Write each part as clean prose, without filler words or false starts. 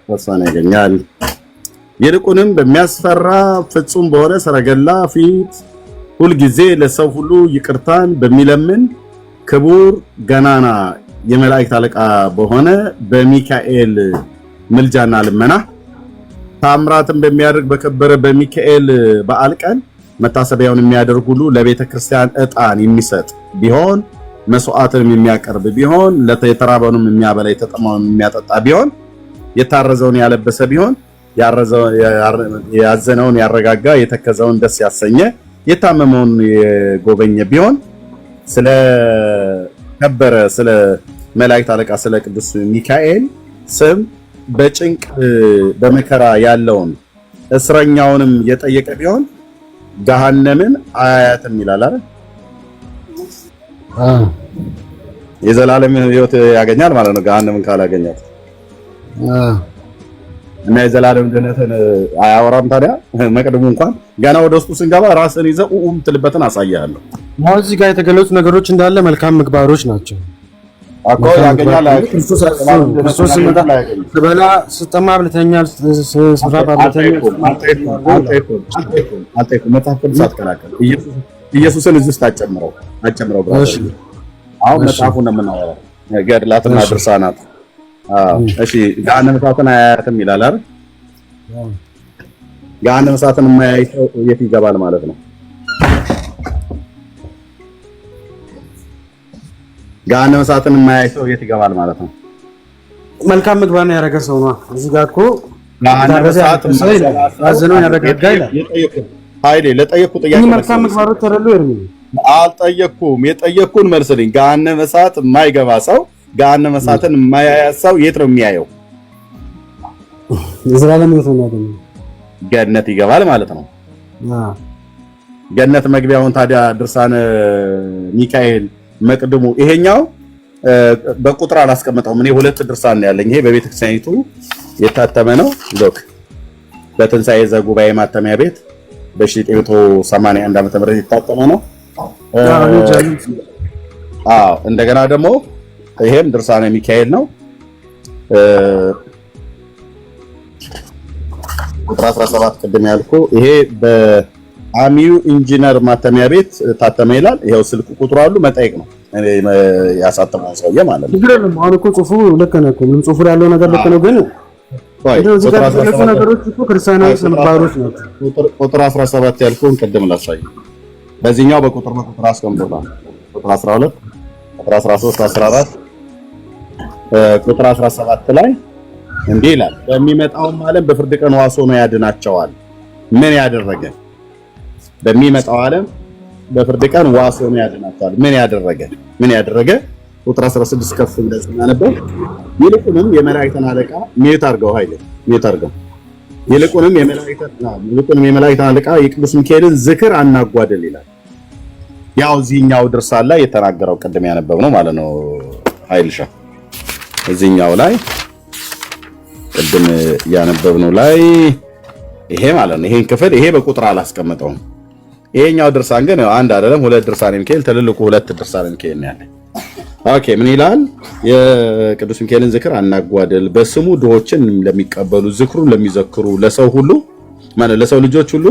ተስፋን ያገኛል። ይልቁንም በሚያስፈራ ፍጹም በሆነ ሰረገላ ፊት ሁልጊዜ ለሰው ሁሉ ይቅርታን በሚለምን ክቡር ገናና የመላእክት አለቃ በሆነ በሚካኤል ምልጃና ልመና ታምራትን በሚያደርግ በከበረ በሚካኤል በዓል ቀን መታሰቢያውን የሚያደርግ ሁሉ ለቤተ ክርስቲያን ዕጣን የሚሰጥ ቢሆን መስዋዕትን የሚያቀርብ ቢሆን የተራበውንም የሚያበላ የተጠማውን የሚያጠጣ ቢሆን የታረዘውን ያለበሰ ቢሆን ያዘነውን ያረጋጋ የተከዘውን ደስ ያሰኘ የታመመውን የጎበኘ ቢሆን ስለ ከበረ ስለ መላእክት አለቃ ስለ ቅዱስ ሚካኤል ስም በጭንቅ በመከራ ያለውን እስረኛውንም የጠየቀ ቢሆን ገሃነምን አያያትም ይላል አይደል? የዘላለም ሕይወት ያገኛል ማለት ነው። ገሃነምን ካላገኛት እና የዘላለም ድነትን አያወራም። ታዲያ መቅደሙ እንኳን ገና ወደ ውስጡ ስንገባ ራስን ይዘህ ትልበትን አሳያለሁ። አሁን እዚህ ጋር የተገለጹ ነገሮች እንዳለ መልካም ምግባሮች ናቸው አቆ ያገኛል። ክርስቶስ በላ ስጠማ ብለተኛል ስራ ባለተኛል አንተ መጽሐፍ ቅዱስ አትከላከል። ኢየሱስን እዚህ ውስጥ አጨምረው ብራሽ አሁን መጽሐፉን ነው የምናወራው ገድላትና ድርሳናት። እሺ ገሃነመ እሳትን አያያትም ይላል አይደል? ገሃነመ እሳትን የማያይ ሰው የት ይገባል ማለት ነው? ገሃነመ እሳትን የማያይ ሰው የት ይገባል ማለት ነው? መልካም ምግባር ነው ያደረገ ሰው ነው። እዚህ ጋር እኮ ገሃነመ እሳት አዘነው ያረጋጋ ይላል። ኃይሌ ለጠየቅኩ ጥያቄ መልካም ምግባሮች ተረሉ ይርሚ አልጠየቅኩም። የጠየቅኩን መልስልኝ። ገሃነመ እሳት የማይገባ ሰው ገሃነመ እሳትን የማያይ ሰው የት ነው የሚያየው? የዘላለም ሕይወት ነው ያገኘው። ገነት ይገባል ማለት ነው። ገነት መግቢያውን ታዲያ ድርሳነ ሚካኤል መቅድሙ ይሄኛው በቁጥር አላስቀምጠውም። እኔ ሁለት ድርሳን ነው ያለኝ። ይሄ በቤተክርስቲያኒቱ የታተመ ነው። ሎክ በትንሣኤ ዘጉባኤ ማተሚያ ቤት በ1981 ዓመተ ምህረት የታተመ ነው። እንደገና ደግሞ ይሄም ድርሳነ ሚካኤል ነው። ቁጥር 17 ቅድም ያልኩ ይሄ በአሚዩ ኢንጂነር ማተሚያ ቤት ታተመ ይላል። ይሄው ስልክ ቁጥሩ አሉ መጠየቅ ነው ያሳተመው ሰውዬ ማለት ነው። ይግረም አሁን እኮ ጽሁፉ ልክ ነው እኮ ምን ጽሁፉ ያለው ነገር ልክ ነው፣ ግን ቁጥር 17 ነገሮች እኮ ክርስቲያናዊ ስነምባሮች ናቸው። ቁጥር 17 ያልኩን ቅድም ላሳይ። በዚህኛው በቁጥር አስቀምጦታል። ቁጥር 12 ቁጥር 13 14 ቁጥር 17 ላይ እንዲህ ይላል፣ በሚመጣውም ዓለም በፍርድ ቀን ዋስ ሆኖ ያድናቸዋል። ምን ያደረገ? በሚመጣው ዓለም በፍርድ ቀን ዋስ ሆኖ ያድናቸዋል። ምን ያደረገ? ቁጥር 16 ከፍ ብለን ስናነበው ይልቁንም የመላእክትን አለቃ ሜት አድርገው ይልቁንም የመላእክትን አለቃ የቅዱስ ሚካኤልን ዝክር አናጓደል ይላል። ያው እዚህኛው ድርሳን ላይ የተናገረው ቅድም ያነበብነው ማለት ነው። ኃይልሻ እዚህኛው ላይ ቅድም ያነበብነው ላይ ይሄ ማለት ነው። ይሄን ክፍል ይሄ በቁጥር አላስቀምጠውም። ይሄኛው ድርሳን ግን አንድ አይደለም ሁለት ድርሳነ ሚካኤል ትልልቁ ሁለት ድርሳነ ሚካኤል ነው ያለ። ኦኬ ምን ይላል? የቅዱስ ሚካኤልን ዝክር አናጓደል፣ በስሙ ድሆችን ለሚቀበሉ ዝክሩን ለሚዘክሩ ለሰው ሁሉ ማለት ለሰው ልጆች ሁሉ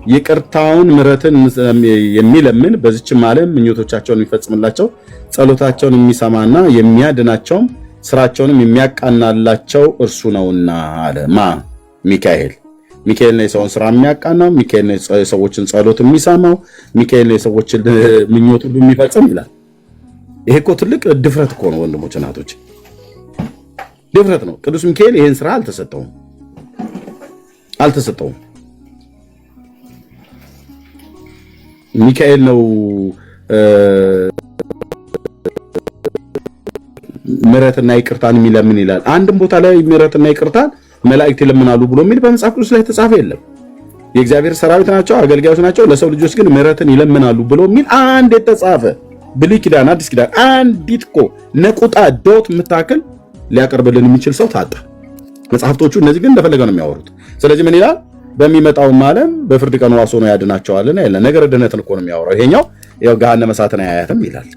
ይቅርታውን ምሕረትን የሚለምን በዚህችም ዓለም ምኞቶቻቸውን የሚፈጽምላቸው ጸሎታቸውን የሚሰማና የሚያድናቸው ስራቸውንም የሚያቃናላቸው እርሱ ነውና አለ። ሚካኤል ነው የሰውን ስራ የሚያቃናው፣ ሚካኤል ነው የሰዎችን ጸሎት የሚሰማው፣ ሚካኤል ነው የሰዎችን ምኞት ሁሉ የሚፈጽም ይላል። ይሄ እኮ ትልቅ ድፍረት እኮ ነው ወንድሞች እናቶች፣ ድፍረት ነው። ቅዱስ ሚካኤል ይሄን ስራ አልተሰጠውም። ሚካኤል ነው ምሕረትና ይቅርታን የሚለምን ይላል። አንድም ቦታ ላይ ምሕረትና ይቅርታን መላእክት ይለምናሉ ብሎ የሚል በመጽሐፍ ቅዱስ ላይ ተጻፈ የለም። የእግዚአብሔር ሰራዊት ናቸው፣ አገልጋዮች ናቸው፣ ለሰው ልጆች ግን ምሕረትን ይለምናሉ ብሎ የሚል አንድ የተጻፈ ብሉይ ኪዳን አዲስ ኪዳን አንዲት እኮ ነቁጣ ዶት የምታክል ሊያቀርብልን የሚችል ሰው ታጣ። መጽሐፍቶቹ እነዚህ ግን እንደፈለገ ነው የሚያወሩት። ስለዚህ ምን ይላል? በሚመጣውም ዓለም በፍርድ ቀን ዋስ ሆኖ ያድናቸዋልና ይላል። ነገር ድነትን እኮ ነው የሚያወራው። ይሄኛው ያው ገሃነመ እሳትን አያያትም ይላል።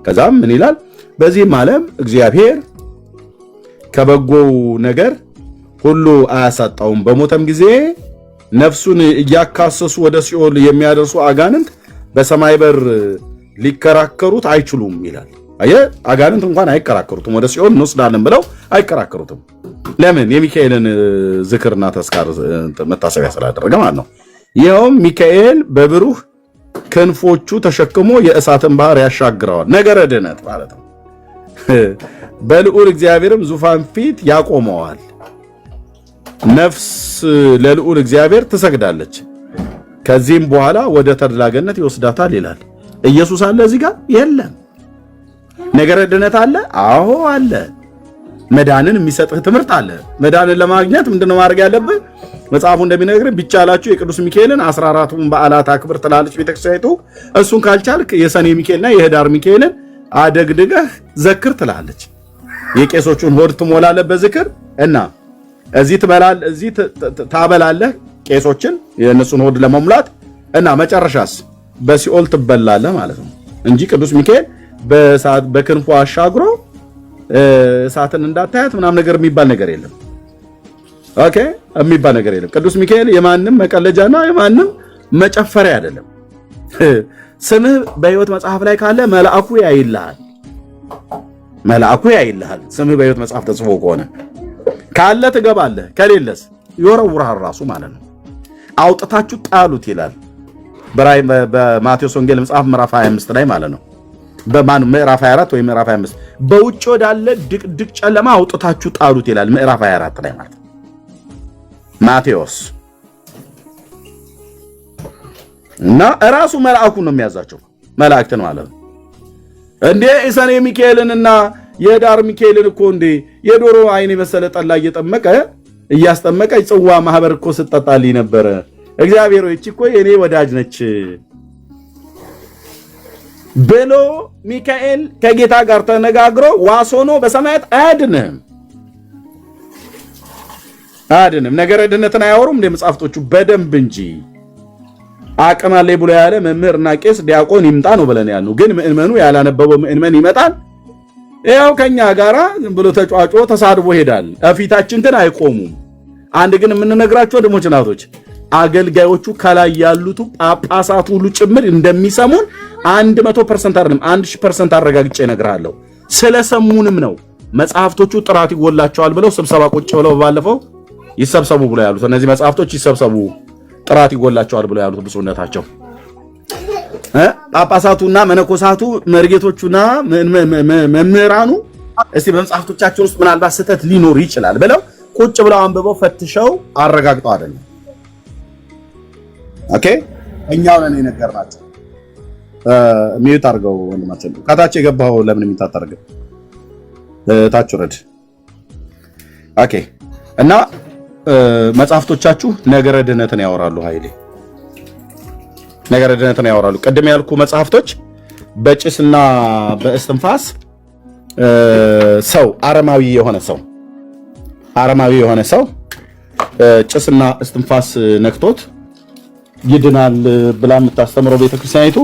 ከዛም ምን ይላል? በዚህም ዓለም እግዚአብሔር ከበጎው ነገር ሁሉ አያሳጣውም። በሞተም ጊዜ ነፍሱን እያካሰሱ ወደ ሲኦል የሚያደርሱ አጋንንት በሰማይ በር ሊከራከሩት አይችሉም ይላል። አየ አጋንንት እንኳን አይከራከሩትም፣ ወደ ሲኦል እንወስዳለን ብለው አይከራከሩትም። ለምን? የሚካኤልን ዝክርና ተስካር መታሰቢያ ስላደረገ ማለት ነው። ይኸውም ሚካኤል በብሩህ ክንፎቹ ተሸክሞ የእሳትን ባህር ያሻግረዋል። ነገረ ድነት ማለት ነው። በልዑል እግዚአብሔርም ዙፋን ፊት ያቆመዋል። ነፍስ ለልዑል እግዚአብሔር ትሰግዳለች፣ ከዚህም በኋላ ወደ ተድላ ገነት ይወስዳታል ይላል። ኢየሱስ አለ እዚህ ጋር? የለም። ነገረ ድነት አለ? አዎ አለ። መዳንን የሚሰጥህ ትምህርት አለ። መዳንን ለማግኘት ምንድነው ማድረግ ያለብህ? መጽሐፉ እንደሚነግርህ ቢቻላችሁ የቅዱስ ሚካኤልን 14ቱን በዓላት አክብር ትላለች ቤተክርስቲያኒቱ። እሱን ካልቻልክ የሰኔ ሚካኤልና የህዳር ሚካኤልን አደግድገህ ዘክር ትላለች። የቄሶቹን ሆድ ትሞላለህ በዝክር እና እዚህ ትበላለህ፣ እዚህ ታበላለህ ቄሶችን የነሱን ሆድ ለመሙላት እና መጨረሻስ በሲኦል ትበላለህ ማለት ነው እንጂ ቅዱስ ሚካኤል በክንፉ አሻግሮ እሳትን እንዳታያት ምናምን ነገር የሚባል ነገር የለም። ኦኬ የሚባል ነገር የለም። ቅዱስ ሚካኤል የማንም መቀለጃና የማንም መጨፈሪያ አይደለም። ስምህ በሕይወት መጽሐፍ ላይ ካለ መልአኩ ያይልሃል። መልአኩ ያይልሃል። ስምህ በሕይወት መጽሐፍ ተጽፎ ከሆነ ካለ ትገባለህ፣ ከሌለስ ይወረውራል ራሱ ማለት ነው። አውጥታችሁ ጣሉት ይላል በማቴዎስ ወንጌል መጽሐፍ ምዕራፍ 25 ላይ ማለት ነው። በማን ምዕራፍ 24 ወይ ምዕራፍ 25 በውጭ ወዳለ ድቅድቅ ጨለማ አውጥታችሁ ጣሉት ይላል ምዕራፍ 24 ላይ ማለት ነው። ማቴዎስ እና እራሱ መልአኩ ነው የሚያዛቸው መላእክትን ማለት ነው። እንዴ የሰኔ ሚካኤልንና የህዳር ሚካኤልን እኮ እንዴ የዶሮ አይን የመሰለ ጠላ እያስጠመቀ ጽዋ ማህበር እኮ ስጠጣልኝ ነበረ። እግዚአብሔር ሆይ እቺ እኮ የኔ ወዳጅ ነች ብሎ ሚካኤል ከጌታ ጋር ተነጋግሮ ዋስ ሆኖ በሰማያት አያድንም። ነገረ ድነትን አያወሩም እንደ መጻሕፍቶቹ በደንብ እንጂ። አቅም አለኝ ብሎ ያለ መምህርና ቄስ ዲያቆን ይምጣ ነው ብለን ያልነው። ግን ምእመኑ ያላነበበው ምእመን ይመጣል። ያው ከኛ ጋራ ዝም ብሎ ተጫዋጮ ተሳድቦ ሄዳል። እፊታችን ግን አይቆሙም። አንድ ግን የምንነግራቸው ወንድሞች እናቶች፣ አገልጋዮቹ ከላይ ያሉት ጳጳሳቱ ሁሉ ጭምር እንደሚሰሙን 100% አይደለም 1000% አረጋግጬ እነግርሃለሁ። ስለሰሙንም ነው መጽሐፍቶቹ ጥራት ይጎላቸዋል ብለው ስብሰባ ቁጭ ብለው ባለፈው ይሰብሰቡ ብሎ ያሉት። እነዚህ መጽሐፍቶች ይሰብሰቡ ጥራት ይጎላቸዋል ብሎ ያሉት ብፁዕነታቸው ጳጳሳቱና መነኮሳቱ መርጌቶቹና መምህራኑ እስቲ በመጽሐፍቶቻቸው ውስጥ ምናልባት ስህተት ሊኖር ይችላል ብለው ቁጭ ብለው አንብበው ፈትሸው አረጋግጠው አይደለም። ኦኬ እኛው ነን የነገርናቸው። ሚዩት አድርገው ወንድማችን። ከታች የገባው ለምን የሚታጠርገው ታች ወረድ። ኦኬ እና መጽሐፍቶቻችሁ ነገረ ድነትን ያወራሉ። ኃይሌ ነገረ ድነትን ያወራሉ። ቅድም ያልኩ መጽሐፍቶች በጭስና በእስትንፋስ ሰው አረማዊ የሆነ ሰው ጭስና እስትንፋስ ነክቶት ይድናል ብላ የምታስተምረው ቤተክርስቲያኒቱ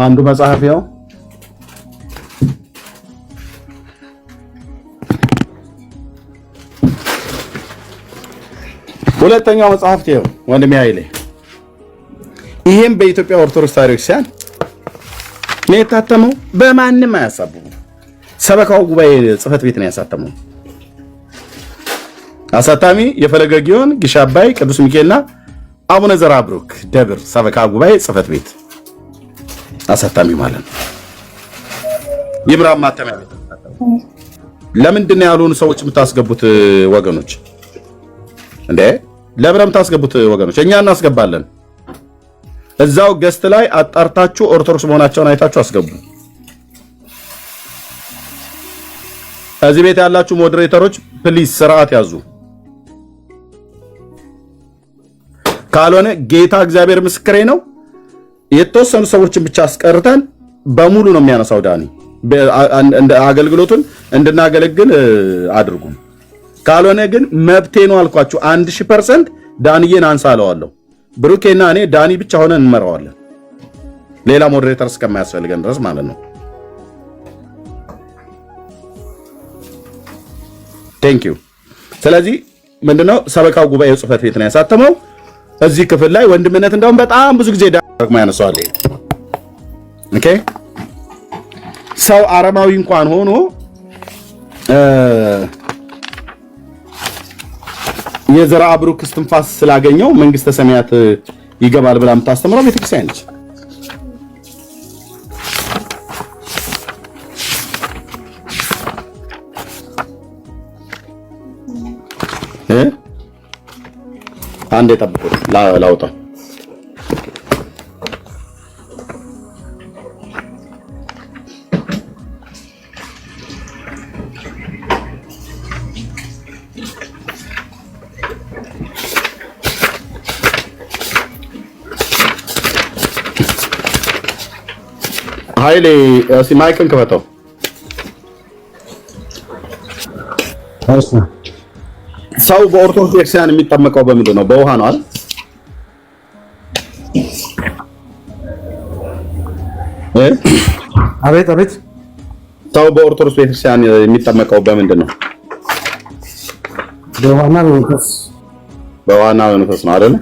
አንዱ መጽሐፍ ያው ሁለተኛው መጽሐፍ ነው ወንድሜ ኃይሌ። ይሄም በኢትዮጵያ ኦርቶዶክስ ተዋሕዶ ክርስቲያን ነው የታተመው። በማንም አያሳብቡ። ሰበካው ጉባኤ ጽሕፈት ቤት ነው ያሳተመው። አሳታሚ የፈለገ ጊዮን ግሽ አባይ ቅዱስ ሚካኤልና አቡነ ዘራብሩክ ደብር ሰበካ ጉባኤ ጽሕፈት ቤት አሳታሚ ማለት ነው። ይምራም ማተሚያ ቤት። ለምንድን ነው ያሉን ሰዎች የምታስገቡት ወገኖች? እንዴ ለብረም ታስገቡት ወገኖች? እኛ እናስገባለን። እዛው ገስት ላይ አጣርታችሁ ኦርቶዶክስ መሆናቸውን አይታችሁ አስገቡ። እዚህ ቤት ያላችሁ ሞዴሬተሮች ፕሊዝ ስርዓት ያዙ። ካልሆነ ጌታ እግዚአብሔር ምስክሬ ነው፣ የተወሰኑ ሰዎችን ብቻ አስቀርተን በሙሉ ነው የሚያነሳው ዳኒ። አገልግሎቱን እንድናገለግል አድርጉ። ካልሆነ ግን መብቴ ነው አልኳችሁ። 1000% ዳንዬን አንሳለዋለሁ። ብሩኬና እኔ ዳኒ ብቻ ሆነን እንመራዋለን፣ ሌላ ሞዴሬተር እስከማያስፈልገን ድረስ ማለት ነው። ቴንክ ዩ። ስለዚህ ምንድነው ሰበካው ጉባኤው ጽሕፈት ቤት ነው ያሳተመው። እዚህ ክፍል ላይ ወንድምነት እንደውም በጣም ብዙ ጊዜ ደግሞ ያነሳዋል። ኦኬ ሰው አረማዊ እንኳን ሆኖ የዘራ ብሩክ እስትንፋስ ስላገኘው መንግስተ ሰማያት ይገባል ብላ የምታስተምረው ቤተክርስቲያን ነች። አንዴ ጠብቁ ላውጣ። ኃይሌ እስኪ ማይክን ክፈተው። ሰው በኦርቶዶክስ ቤተክርስቲያን የሚጠመቀው በምንድን ነው? በውሃ ነው አይደል? አቤት አቤት። ሰው በኦርቶዶክስ ቤተክርስቲያን የሚጠመቀው በምንድን ነው? በውሃና በመንፈስ። በውሃና በመንፈስ ነው አይደል?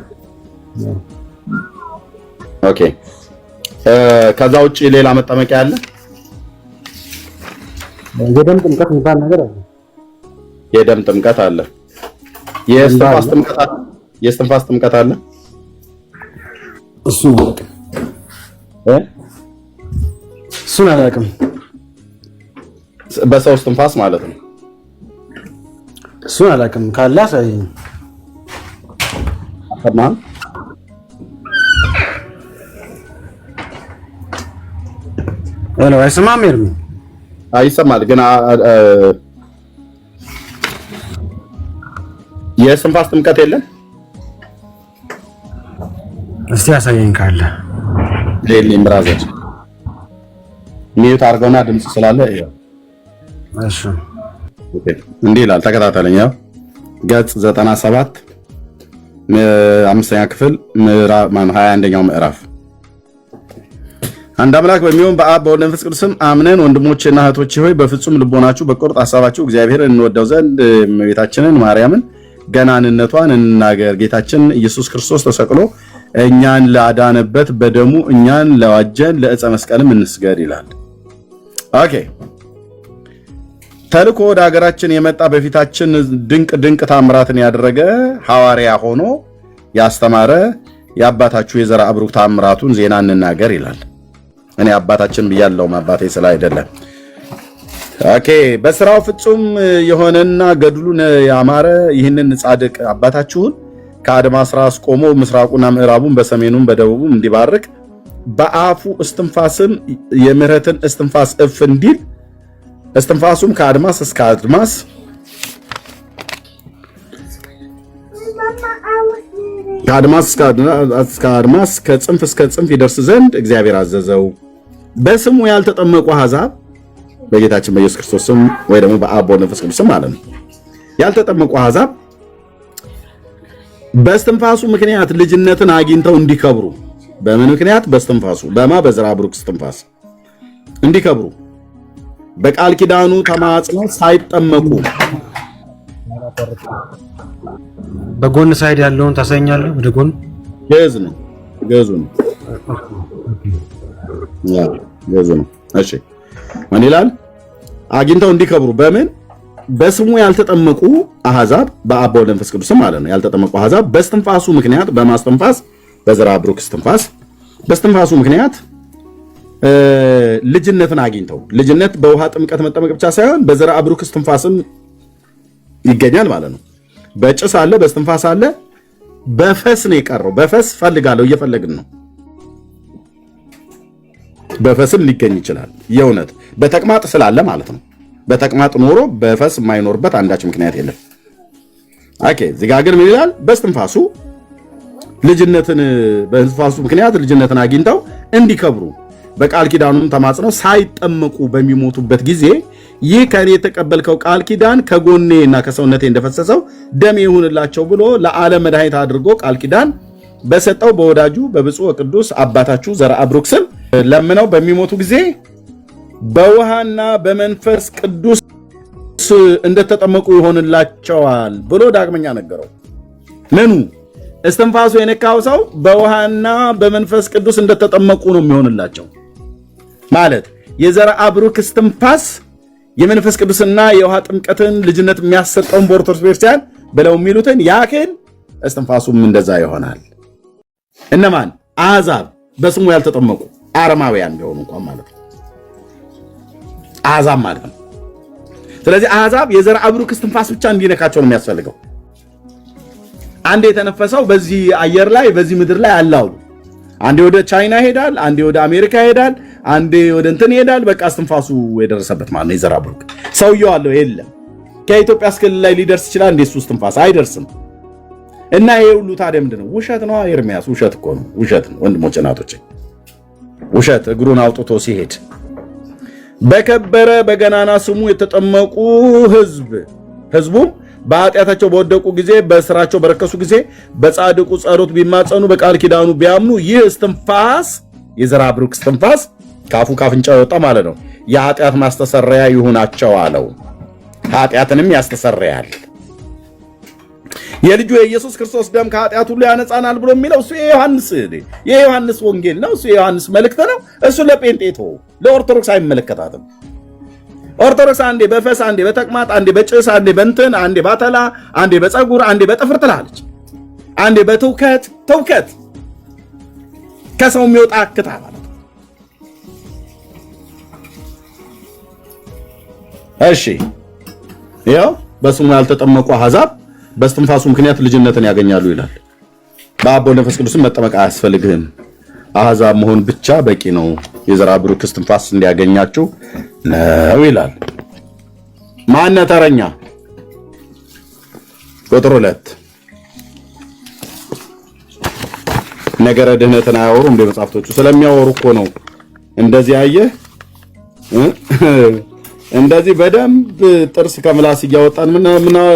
ኦኬ። ከዛ ውጪ ሌላ መጠመቂያ አለ? የደም ጥምቀት የሚባል ነገር አለ። የደም ጥምቀት አለ። የእስትንፋስ ጥምቀት አለ። የእስትንፋስ ጥምቀት አለ። እሱን አላውቅም። በሰው እስትንፋስ ማለት ነው። እሱን አላውቅም። ካለ አሳየኝ። አማን ሄሎ፣ አይሰማም? ኤርሚ አይሰማል ግን የእስትንፋስ ጥምቀት የለም። እስቲ ያሳየኝ ካለ። ሌሊም ብራዘር ሚዩት አድርገውና ድምጽ ስላለ እሺ፣ ኦኬ። እንዲህ ይላል ተከታተለኝ። ያው ገጽ 97 አምስተኛ ክፍል ምዕራፍ 21ኛው ምዕራፍ አንድ አምላክ በሚሆን በአብ በወልድ በመንፈስ ቅዱስ ስም አምነን ወንድሞቼና እህቶቼ ሆይ በፍጹም ልቦናችሁ በቁርጥ ሐሳባችሁ እግዚአብሔርን እንወደው ዘንድ እመቤታችንን ማርያምን ገናንነቷን እንናገር። ጌታችን ኢየሱስ ክርስቶስ ተሰቅሎ እኛን ላዳነበት በደሙ እኛን ለዋጀን ለዕፀ መስቀልም እንስገድ ይላል። ኦኬ። ተልኮ ወደ ሀገራችን የመጣ በፊታችን ድንቅ ታምራትን ያደረገ ሐዋርያ ሆኖ ያስተማረ የአባታችሁ የዘራ ብሩክ ታምራቱን ዜና እንናገር ይላል። እኔ አባታችን ብያለሁ አባቴ ስለ አይደለም። ኦኬ። በስራው ፍጹም የሆነና ገድሉን ያማረ ይህንን ጻድቅ አባታችሁን ከአድማስ ራስ ቆሞ ምስራቁና ምዕራቡን በሰሜኑም በደቡቡም እንዲባርክ በአፉ እስትንፋስም የምህረትን እስትንፋስ እፍ እንዲል እስትንፋሱም ከአድማስ እስከ አድማስ ከጽንፍ እስከ ጽንፍ ይደርስ ዘንድ እግዚአብሔር አዘዘው። በስሙ ያልተጠመቁ አሕዛብ በጌታችን በኢየሱስ ክርስቶስ ስም ወይ ደግሞ በአብ በወልድ በመንፈስ ቅዱስ ስም ማለት ነው ያልተጠመቁ አሕዛብ በእስትንፋሱ ምክንያት ልጅነትን አግኝተው እንዲከብሩ። በምን ምክንያት? በእስትንፋሱ በዘራ ብሩክ እስትንፋስ እንዲከብሩ በቃል ኪዳኑ ተማጽነው ሳይጠመቁ። በጎን ሳይድ ያለውን ታሳኛለህ? ወደ ጎን ገዝ ነው ገዙ ነው። እሺ ምን ይላል? አግኝተው እንዲከብሩ በምን? በስሙ ያልተጠመቁ አሕዛብ በአብ በወልድ በመንፈስ ቅዱስ ማለት ነው። ያልተጠመቁ አሕዛብ በእስትንፋሱ ምክንያት በማስተንፋስ በዘራ ብሩክ እስትንፋስ በእስትንፋሱ ምክንያት ልጅነትን አግኝተው። ልጅነት በውሃ ጥምቀት መጠመቅ ብቻ ሳይሆን በዘራ ብሩክ እስትንፋስም ይገኛል ማለት ነው። በጭስ አለ፣ በእስትንፋስ አለ፣ በፈስ ነው የቀረው። በፈስ ፈልጋለሁ እየፈለግን ነው። በፈስም ሊገኝ ይችላል። የእውነት በተቅማጥ ስላለ ማለት ነው። በተቅማጥ ኖሮ በፈስ የማይኖርበት አንዳች ምክንያት የለም። ኦኬ። እዚህ ጋር ግን ምን ይላል? በእስትንፋሱ በእስትንፋሱ ምክንያት ልጅነትን አግኝተው እንዲከብሩ በቃል ኪዳኑም ተማጽነው ሳይጠመቁ በሚሞቱበት ጊዜ ይህ ከኔ የተቀበልከው ቃል ኪዳን ከጎኔና ከሰውነቴ እንደፈሰሰው ደም ይሁንላቸው ብሎ ለዓለም መድኃኒት አድርጎ ቃል ኪዳን በሰጠው በወዳጁ በብፁዕ ወቅዱስ አባታችሁ ዘራ ብሩክ ስም ለምነው በሚሞቱ ጊዜ በውሃና በመንፈስ ቅዱስ እንደተጠመቁ ይሆንላቸዋል ብሎ ዳግመኛ ነገረው። ምኑ እስትንፋሱ የነካው ሰው በውሃና በመንፈስ ቅዱስ እንደተጠመቁ ነው የሚሆንላቸው ማለት የዘርአ ብሩክ እስትንፋስ የመንፈስ ቅዱስና የውሃ ጥምቀትን ልጅነት የሚያሰጠውን በኦርቶዶክስ ቤተክርስቲያን ብለው የሚሉትን ያክል እስትንፋሱም እንደዛ ይሆናል። እነማን? አሕዛብ በስሙ ያልተጠመቁ አረማውያን ቢሆኑ እንኳን ማለት ነው። አሕዛብ ማለት ነው። ስለዚህ አሕዛብ የዘርአ ብሩክ እስትንፋስ ብቻ እንዲነካቸው ነው የሚያስፈልገው። አንዴ የተነፈሰው በዚህ አየር ላይ በዚህ ምድር ላይ አላው አንዴ ወደ ቻይና ይሄዳል፣ አንዴ ወደ አሜሪካ ይሄዳል፣ አንዴ ወደ እንትን ይሄዳል። በቃ እስትንፋሱ የደረሰበት ማለት ነው የዘርአ ብሩክ። ሰውየው አለው የለም። ከኢትዮጵያ እስከ ላይ ሊደርስ ይችላል እንዴ? እሱ እስትንፋስ አይደርስም። እና ይሄ ሁሉ ታዲያ ምንድነው? ውሸት ነው ኤርሚያስ፣ ውሸት እኮ ነው። ውሸት ነው ወንድሞቼ እናቶቼ፣ ውሸት። እግሩን አውጥቶ ሲሄድ በከበረ በገናና ስሙ የተጠመቁ ህዝቡም በኃጢአታቸው በወደቁ ጊዜ በስራቸው በረከሱ ጊዜ በጻድቁ ጸሎት ቢማጸኑ በቃል ኪዳኑ ቢያምኑ ይህ እስትንፋስ የዘርአ ብሩክ እስትንፋስ ካፉ ካፍንጫው ይወጣ ማለት ነው የኃጢአት ማስተሰረያ ይሁናቸው አለው። ኃጢአትንም ያስተሰርያል። የልጁ የኢየሱስ ክርስቶስ ደም ከኃጢአት ሁሉ ያነጻናል ብሎ የሚለው እሱ የዮሐንስ ወንጌል ነው። እሱ የዮሐንስ መልእክት ነው። እሱ ለጴንጤቶ ለኦርቶዶክስ አይመለከታትም። ኦርቶዶክስ አንዴ በፈስ አንዴ በተቅማጥ አንዴ በጭስ አንዴ በእንትን አንዴ ባተላ አንዴ በፀጉር አንዴ በጥፍር ትላለች። አንዴ በትውከት ከሰው የሚወጣ አክታ ማለት ነው። እሺ ያው በስሙ ያልተጠመቁ አሕዛብ በእስትንፋሱ ምክንያት ልጅነትን ያገኛሉ ይላል። በአብ ወልድ መንፈስ ቅዱስም መጠመቅ አያስፈልግህም። አሕዛብ መሆን ብቻ በቂ ነው የዘርአ ብሩክ እስትንፋስ እንዲያገኛችሁ ነው ይላል። ማነ ተረኛ? ቁጥር 2 ነገረ ድህነትን አያወሩ እንደ መጻሕፍቶቹ ስለሚያወሩ እኮ ነው። እንደዚህ አየህ፣ እንደዚህ በደንብ ጥርስ ከምላስ እያወጣን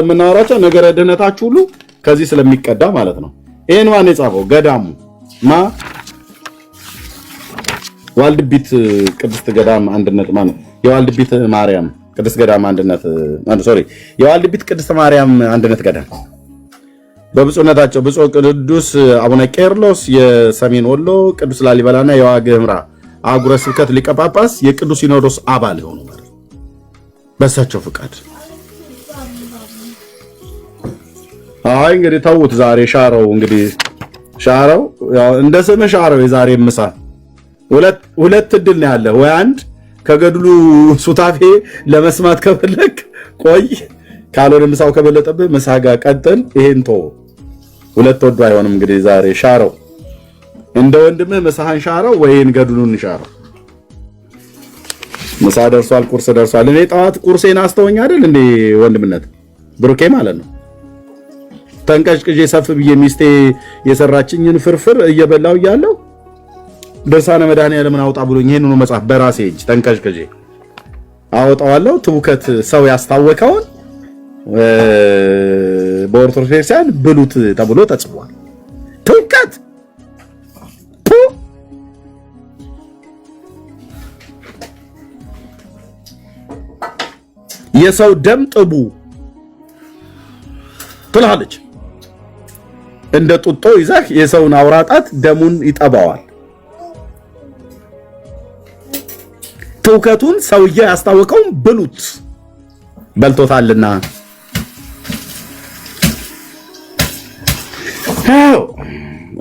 ምናወራቸው ነገረ ድህነታችሁ ሁሉ ከዚህ ስለሚቀዳ ማለት ነው። ይሄን ማን የጻፈው? ገዳሙ ዋልድቢት ቅድስት ገዳም አንድነት ማለት የዋልድቢት ማርያም ቅድስት ገዳም አንድነት የዋልድቢት ቅድስት ማርያም አንድነት ገዳም በብፁዕነታቸው ብፁዕ ቅዱስ አቡነ ቄርሎስ የሰሜን ወሎ ቅዱስ ላሊበላና የዋግ ኽምራ አህጉረ ስብከት ሊቀ ጳጳስ የቅዱስ ሲኖዶስ አባል የሆኑ ማለት በሳቸው ፍቃድ። አይ እንግዲህ ተውት። ዛሬ ሻረው እንግዲህ ሻረው እንደ ስምህ ሻረው። የዛሬ ምሳ ሁለት እድል ነው ያለ። ወይ አንድ ከገድሉ ሱታፌ ለመስማት ከፈለክ ቆይ፣ ካልሆነ ምሳው ከበለጠብህ ምሳ ጋር ቀጥል። ይሄን ተው። ሁለት ወዶ አይሆንም። እንግዲህ ዛሬ ሻረው፣ እንደ ወንድምህ ምሳህን ሻረው ወይን ገድሉን ሻረው። ምሳ ደርሷል፣ ቁርስ ደርሷል። እኔ ጠዋት ቁርሴን አስተወኝ አይደል እንዴ ወንድምነት ብሩኬ ማለት ነው። ተንቀጭቅጄ ሰፍ ብዬ ሚስቴ የሰራችኝን ፍርፍር እየበላው እያለሁ ድርሳነ መድኃኔዓለምን አውጣ ብሎኝ ይሄንኑ መጽሐፍ በራሴ እጅ ተንቀጭቅጄ አወጣዋለሁ። ትውከት ሰው ያስታወቀውን በኦርቶዶክስ ቤተክርስቲያን ብሉት ተብሎ ተጽፏል። ትውከት የሰው ደም ጥቡ ትላለች። እንደ ጡጦ ይዘህ የሰውን አውራጣት ደሙን ይጠባዋል። ትውከቱን ሰውዬ ያስታወቀውን ብሉት በልቶታልና።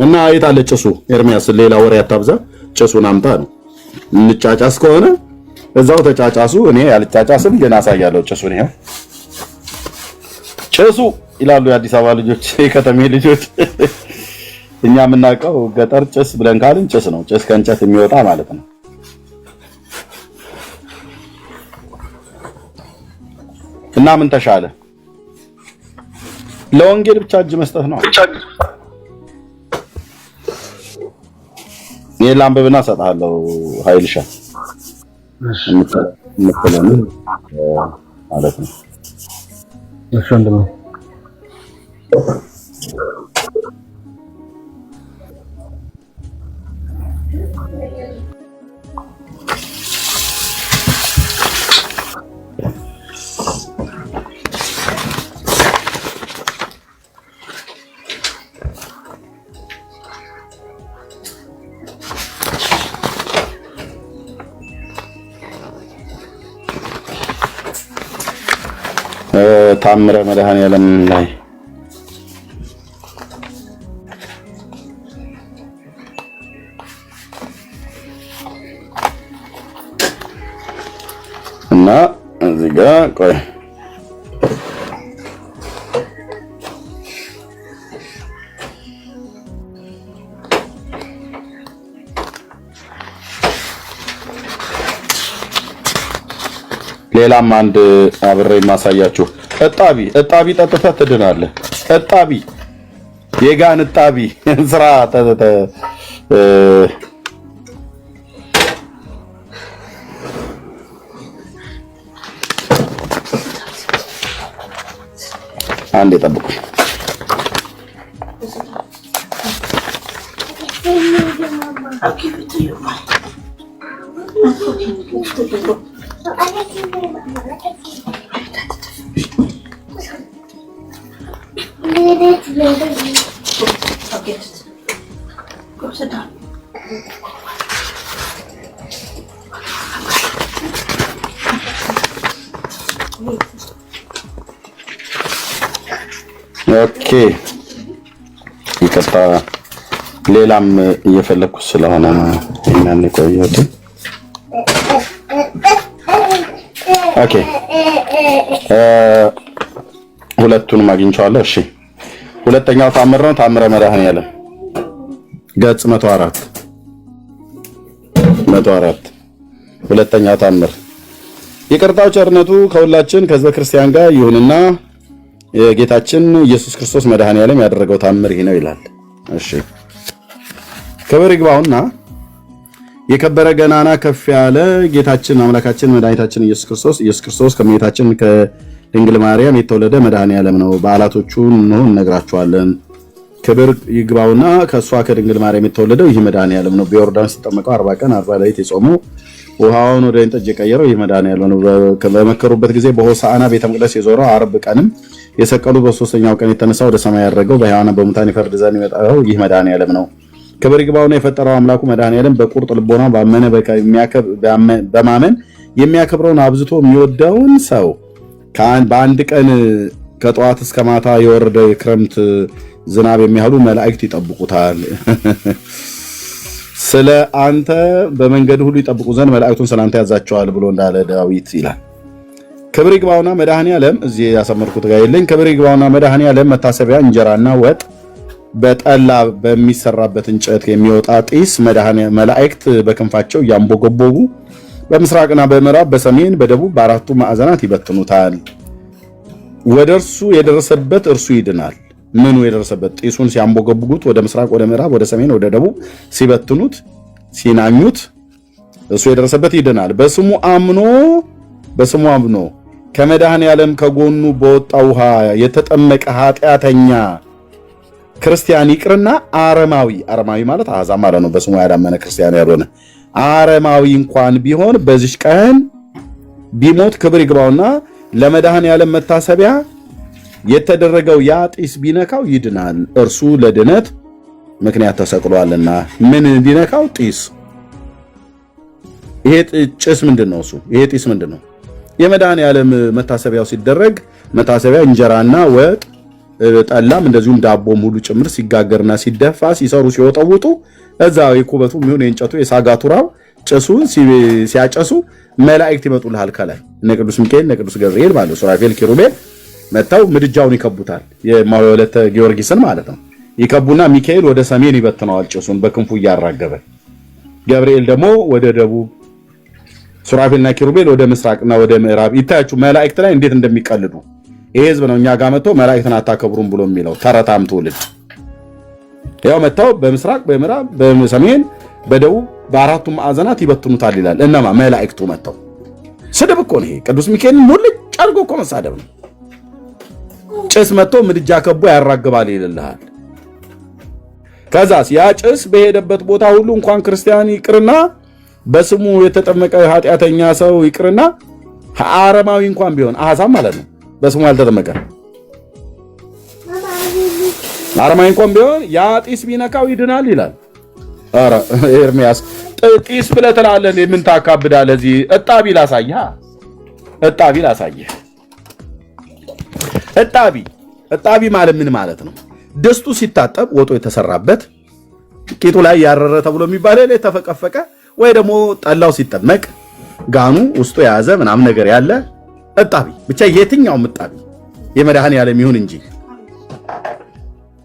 እና የታለ ጭሱ? ኤርሚያስ ሌላ ወሬ አታብዛ፣ ጭሱን አምጣ ነው። እንጫጫስ ከሆነ እዛው ተጫጫሱ። እኔ ያልጫጫስም ግን አሳያለሁ ጭሱን። ይሄው ጭሱ ይላሉ የአዲስ አበባ ልጆች፣ የከተሜ ልጆች። እኛ የምናውቀው ገጠር ጭስ ብለን ካልን ጭስ ነው። ጭስ ከእንጨት የሚወጣ ማለት ነው። እና ምን ተሻለ? ለወንጌል ብቻ እጅ መስጠት ነው። ይሄን ላንብብና እሰጥሃለሁ ኃይልሻ ምትለን ማለት ነው። እሺ ወንድም ታምረ መድኃኔዓለም ላይ እና እዚህ ጋር ቆይ ሌላም አንድ አብሬ ማሳያችሁ እጣቢ ጠጥተህ ትድናለህ። እጣቢ የጋን እጣቢ ስራ አንዴ ጠብቁ። ኦኬ ይቅርታ፣ ሌላም እየፈለኩ ስለሆነ እናን ቆየሁት። ኦኬ ሁለቱንም አግኝቻለሁ። እሺ ሁለተኛው ታምር ነው። ታምረ መድኃኔዓለም ገጽ 104 ሁለተኛው ታምር። ይቅርታው ቸርነቱ ከሁላችን ከሕዝበ ክርስቲያን ጋር ይሁንና የጌታችን ኢየሱስ ክርስቶስ መድኃኔዓለም ያደረገው ታምር ይህ ነው ይላል። እሺ ክብር ይግባውና የከበረ ገናና ከፍ ያለ ጌታችን አምላካችን መድኃኒታችን ኢየሱስ ክርስቶስ ከእመቤታችን ከድንግል ማርያም የተወለደ መድኃኔዓለም ነው። በዓላቶቹን ነው እነግራችኋለን። ክብር ይግባውና ከእሷ ከድንግል ማርያም የተወለደው ይህ መድኃኔዓለም ነው። በዮርዳኖስ ሲጠመቀው 40 ቀን 40 ሌሊት የጾመው ውሃውን ወደ ወይን ጠጅ የቀየረው ይህ መድኃኔዓለም ነው። በመከሩበት ጊዜ በሆሳዕና ቤተ መቅደስ የዞረው 40 ቀንም የሰቀሉ በሶስተኛው ቀን የተነሳ ወደ ሰማይ ያደረገው በሕያዋንና በሙታን ይፈርድ ዘንድ የመጣው ይህ መድኃኔዓለም ነው። ክብር ይግባውና የፈጠረው አምላኩ መድኃኔዓለም በቁርጥ ልቦና በማመን የሚያከብረውን አብዝቶ የሚወደውን ሰው በአንድ ቀን ከጠዋት እስከ ማታ የወረደ የክረምት ዝናብ የሚያህሉ መላእክት ይጠብቁታል። ስለ አንተ በመንገድ ሁሉ ይጠብቁ ዘንድ መላእክቱን ስለ አንተ ያዛቸዋል ብሎ እንዳለ ዳዊት ይላል። ክብር ይግባውና መድኃኔዓለም እዚህ ያሰመርኩት ጋር የለኝ። ክብር ይግባውና መድኃኔዓለም መታሰቢያ እንጀራና ወጥ በጠላ በሚሰራበት እንጨት የሚወጣ ጢስ መላእክት በክንፋቸው እያንቦገቦጉ በምስራቅና በምዕራብ በሰሜን በደቡብ በአራቱ ማዕዘናት ይበትኑታል። ወደ እርሱ የደረሰበት እርሱ ይድናል። ምኑ የደረሰበት? ጢሱን ሲያንቦገቡጉት ወደ ምስራቅ፣ ወደ ምዕራብ፣ ወደ ሰሜን፣ ወደ ደቡብ ሲበትኑት ሲናኙት እሱ የደረሰበት ይድናል። በስሙ አምኖ ከመድኃኔዓለም ከጎኑ በወጣ ውሃ የተጠመቀ ኃጢአተኛ ክርስቲያን ይቅርና አረማዊ ማለት አሕዛብ ማለት ነው። በስሙ ያላመነ ክርስቲያን ያልሆነ አረማዊ እንኳን ቢሆን በዚህ ቀን ቢሞት ክብር ይግባውና ለመድኃኔዓለም መታሰቢያ የተደረገው ያ ጢስ ቢነካው ይድናል። እርሱ ለድነት ምክንያት ተሰቅሏልና። ምን ቢነካው? ጢስ። ይሄ ጭስ ምንድነው? እሱ ይሄ ጢስ ምንድነው? የመድኃኔዓለም መታሰቢያው ሲደረግ መታሰቢያ እንጀራና ወጥ ጠላም እንደዚሁም ዳቦም ሁሉ ጭምር ሲጋገርና ሲደፋ ሲሰሩ ሲወጠውጡ እዛ የኩበቱ የሚሆን የእንጨቱ የሳጋቱራው ጭሱን ሲያጨሱ መላእክት ይመጡልሃል ከላይ እነ ቅዱስ ሚካኤል እነ ቅዱስ ገብርኤል ማለት ሱራፌል ኪሩቤል መጥተው ምድጃውን ይከቡታል። የማወለተ ጊዮርጊስን ማለት ነው። ይከቡና ሚካኤል ወደ ሰሜን ይበትነዋል ጭሱን በክንፉ እያራገበ፣ ገብርኤል ደግሞ ወደ ደቡብ፣ ሱራፌልና ኪሩቤል ወደ ምስራቅና ወደ ምዕራብ። ይታያችሁ መላእክት ላይ እንዴት እንደሚቀልዱ። ይሄ ህዝብ ነው እኛ ጋር መጥቶ መላእክትን አታከብሩም ብሎ የሚለው ተረታም ትውልድ። ያው መጥተው በምስራቅ በምዕራብ በሰሜን በደቡብ በአራቱ ማዕዘናት ይበትኑታል ይላል። እነማ መላእክቱ መጥተው። ስድብ እኮ ነው ይሄ። ቅዱስ ሚካኤል ሙልጭ አድርጎ እኮ መሳደብ ነው። ጭስ መጥቶ ምድጃ ከቦ ያራግባል ይልልሃል። ከዛስ ያ ጭስ በሄደበት ቦታ ሁሉ እንኳን ክርስቲያን ይቅርና በስሙ የተጠመቀ ኃጢአተኛ ሰው ይቅርና አረማዊ እንኳን ቢሆን አሕዛብ ማለት ነው በስሙ ያልተጠመቀ አረማዊ እንኳን ቢሆን ያ ጢስ ቢነካው ይድናል ይላል። ኧረ ኤርሚያስ ጢስ ብለህ ትላለህ። ምን ታካብዳለህ? እዚህ እጣቢ ላሳየህ። እጣቢ ማለት ምን ማለት ነው? ድስቱ ሲታጠብ ወጡ የተሰራበት ቂጡ ላይ ያረረ ተብሎ የሚባል ላይ ተፈቀፈቀ ወይ ደግሞ ጠላው ሲጠመቅ ጋኑ ውስጡ የያዘ ምናምን ነገር ያለ እጣቢ ብቻ የትኛውም እጣቢ የመድኃኔዓለም ይሁን እንጂ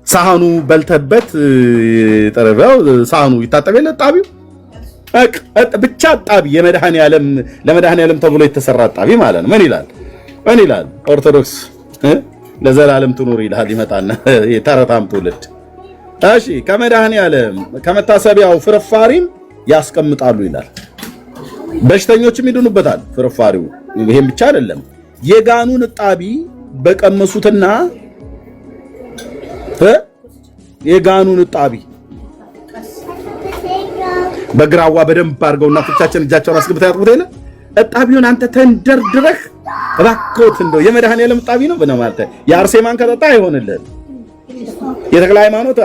ሳህኑ በልተበት ጠረበው ሳህኑ ይታጠበለ እጣቢው ብቻ እጣቢ የመድኃኔዓለም ለመድኃኔዓለም ተብሎ የተሰራ እጣቢ ማለት ነው። ምን ይላል ኦርቶዶክስ ለዘላለም ትኑር ይላል ይመጣና የተረታም ትውልድ። እሺ ከመድኃኔዓለም ከመታሰቢያው ፍርፋሪም ያስቀምጣሉ ይላል። በሽተኞችም ይድኑበታል ፍርፋሪው። ይሄም ብቻ አይደለም የጋኑን እጣቢ በቀመሱትና የጋኑን እጣቢ በግራዋ በደንብ አድርገው እናቶቻችን እጃቸውን አስገብተው ያጥቡት የለ እጣቢውን አንተ ተንደርድረህ እባክዎት እንደው የመድኃኔዓለም እጣቢ ነው በነማለት የአርሴማን ከጠጣ አይሆንልህም የተክለ ሃይማኖት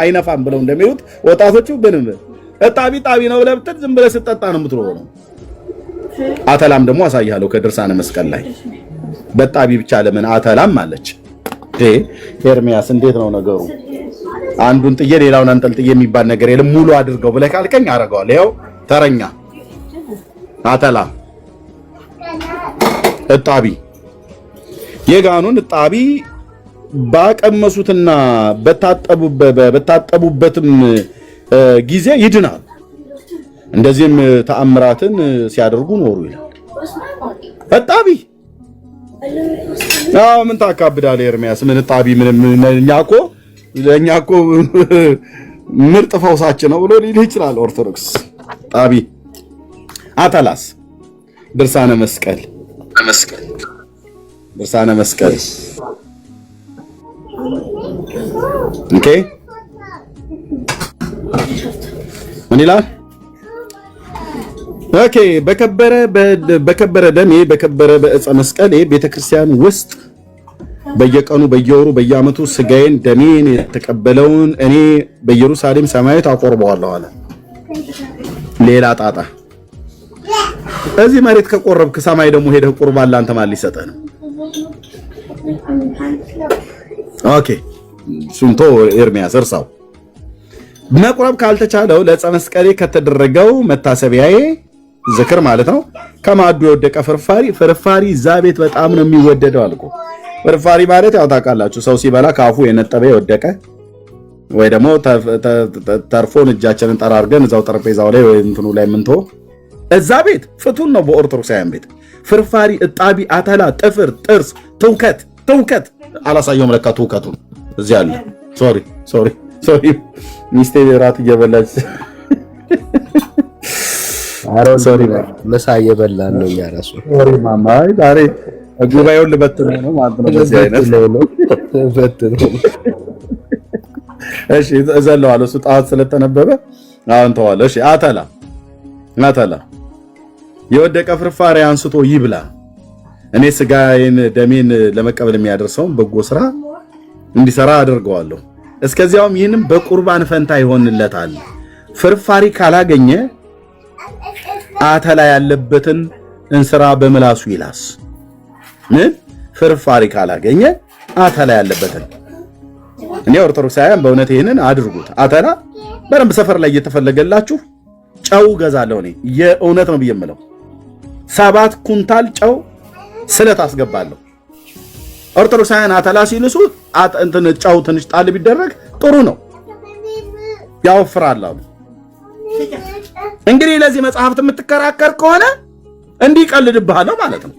አይነፋም ብለው እንደሚሉት ወጣቶቹ ብንም እጣቢ ነው ብለህ ብትል ዝም ብለህ ስትጠጣ ነው የምትሮጠው። አተላም ደግሞ አሳያለሁ ከድርሳነ መስቀል ላይ በጣቢ ብቻ ለምን አተላም አለች። ኤርሚያስ እንዴት ነው ነገሩ? አንዱን ጥዬ ሌላውን አንጠልጥዬ የሚባል ነገር የለም። ሙሉ አድርገው ብለህ ካልከኝ አደርገዋለሁ። ይኸው ተረኛ አተላ እጣቢ የጋኑን እጣቢ ባቀመሱትና በታጠቡበትም ጊዜ ይድናል። እንደዚህም ተአምራትን ሲያደርጉ ኖሩ ይላል። እጣቢ ምን ታካብዳለህ ኤርሚያስ? ምን እጣቢ ምን እኛ እኮ ምርጥ ፈውሳችን ነው ብሎ ሊልህ ይችላል ኦርቶዶክስ። እጣቢ አተላስ ድርሳነ መስቀል ኦኬ ምን ይላል? ኦኬ በከበረ ደሜ በከበረ በዕፀ መስቀሌ ቤተክርስቲያን ውስጥ በየቀኑ በየወሩ በየዓመቱ ስጋዬን ደሜን የተቀበለውን እኔ በኢየሩሳሌም ሰማያዊት አቆርበዋለሁ አለ። ሌላ ጣጣ እዚህ መሬት ከቆረብክ ሰማይ ደግሞ ሄደህ ቁርባን ላንተ ማን ሊሰጥህ ነው? ኦኬ ሱንቶ ኤርሚያስ እርሳው። መቁረብ ካልተቻለው ለዕፀ መስቀሌ ከተደረገው መታሰቢያዬ ዝክር ማለት ነው ከማዱ የወደቀ ፍርፋሪ እዛ ቤት በጣም ነው የሚወደደው አልኩ። ፍርፋሪ ማለት ያው ታውቃላችሁ ሰው ሲበላ ካፉ የነጠበ የወደቀ ወይ ደግሞ ተርፎን እጃችንን ጠራርገን እዛው ጠረጴዛው ላይ ወይ እንትኑ ላይ ምንቶ እዛ ቤት ፍቱን ነው። በኦርቶዶክሳውያን ቤት ፍርፋሪ፣ እጣቢ፣ አተላ፣ ጥፍር፣ ጥርስ፣ ትውከት አላሳየውም ለካ ትውከቱን እዚህ አለ። ሶሪ ሚስቴ ራት እየበላች ሶሪ ምሳ እየበላን ነው እኛ ራሱ ሶሪ ማማ ዛሬ ጉባኤውን ልበትነው ነው ማለት ነው። በዚህ አይነት እሺ እዘለዋለሁ እሱ ጣት ስለተነበበ አሁን ተዋለ። እሺ አተላ የወደቀ ፍርፋሪ አንስቶ ይብላ። እኔ ስጋዬን ደሜን ለመቀበል የሚያደርሰውን በጎ ስራ እንዲሰራ አድርገዋለሁ። እስከዚያውም ይህንም በቁርባን ፈንታ ይሆንለታል። ፍርፋሪ ካላገኘ አተላ ያለበትን እንስራ በምላሱ ይላስ። ምን ፍርፋሪ ካላገኘ አተላ ያለበትን እኔ ኦርቶዶክሳውያን በእውነት ይሄንን አድርጉት። አተላ በደንብ ሰፈር ላይ እየተፈለገላችሁ ጨው ገዛለሁ። እኔ የእውነት ነው ብዬ የምለው 7 ኩንታል ጨው ስለት አስገባለሁ። ኦርቶዶክሳውያን አተላ ሲልሱ እንትን ጨው ትንሽ ጣል ቢደረግ ጥሩ ነው፣ ያወፍራል አሉ። እንግዲህ ለዚህ መጽሐፍት የምትከራከር ከሆነ እንዲቀልድብሃለሁ ማለት ነው።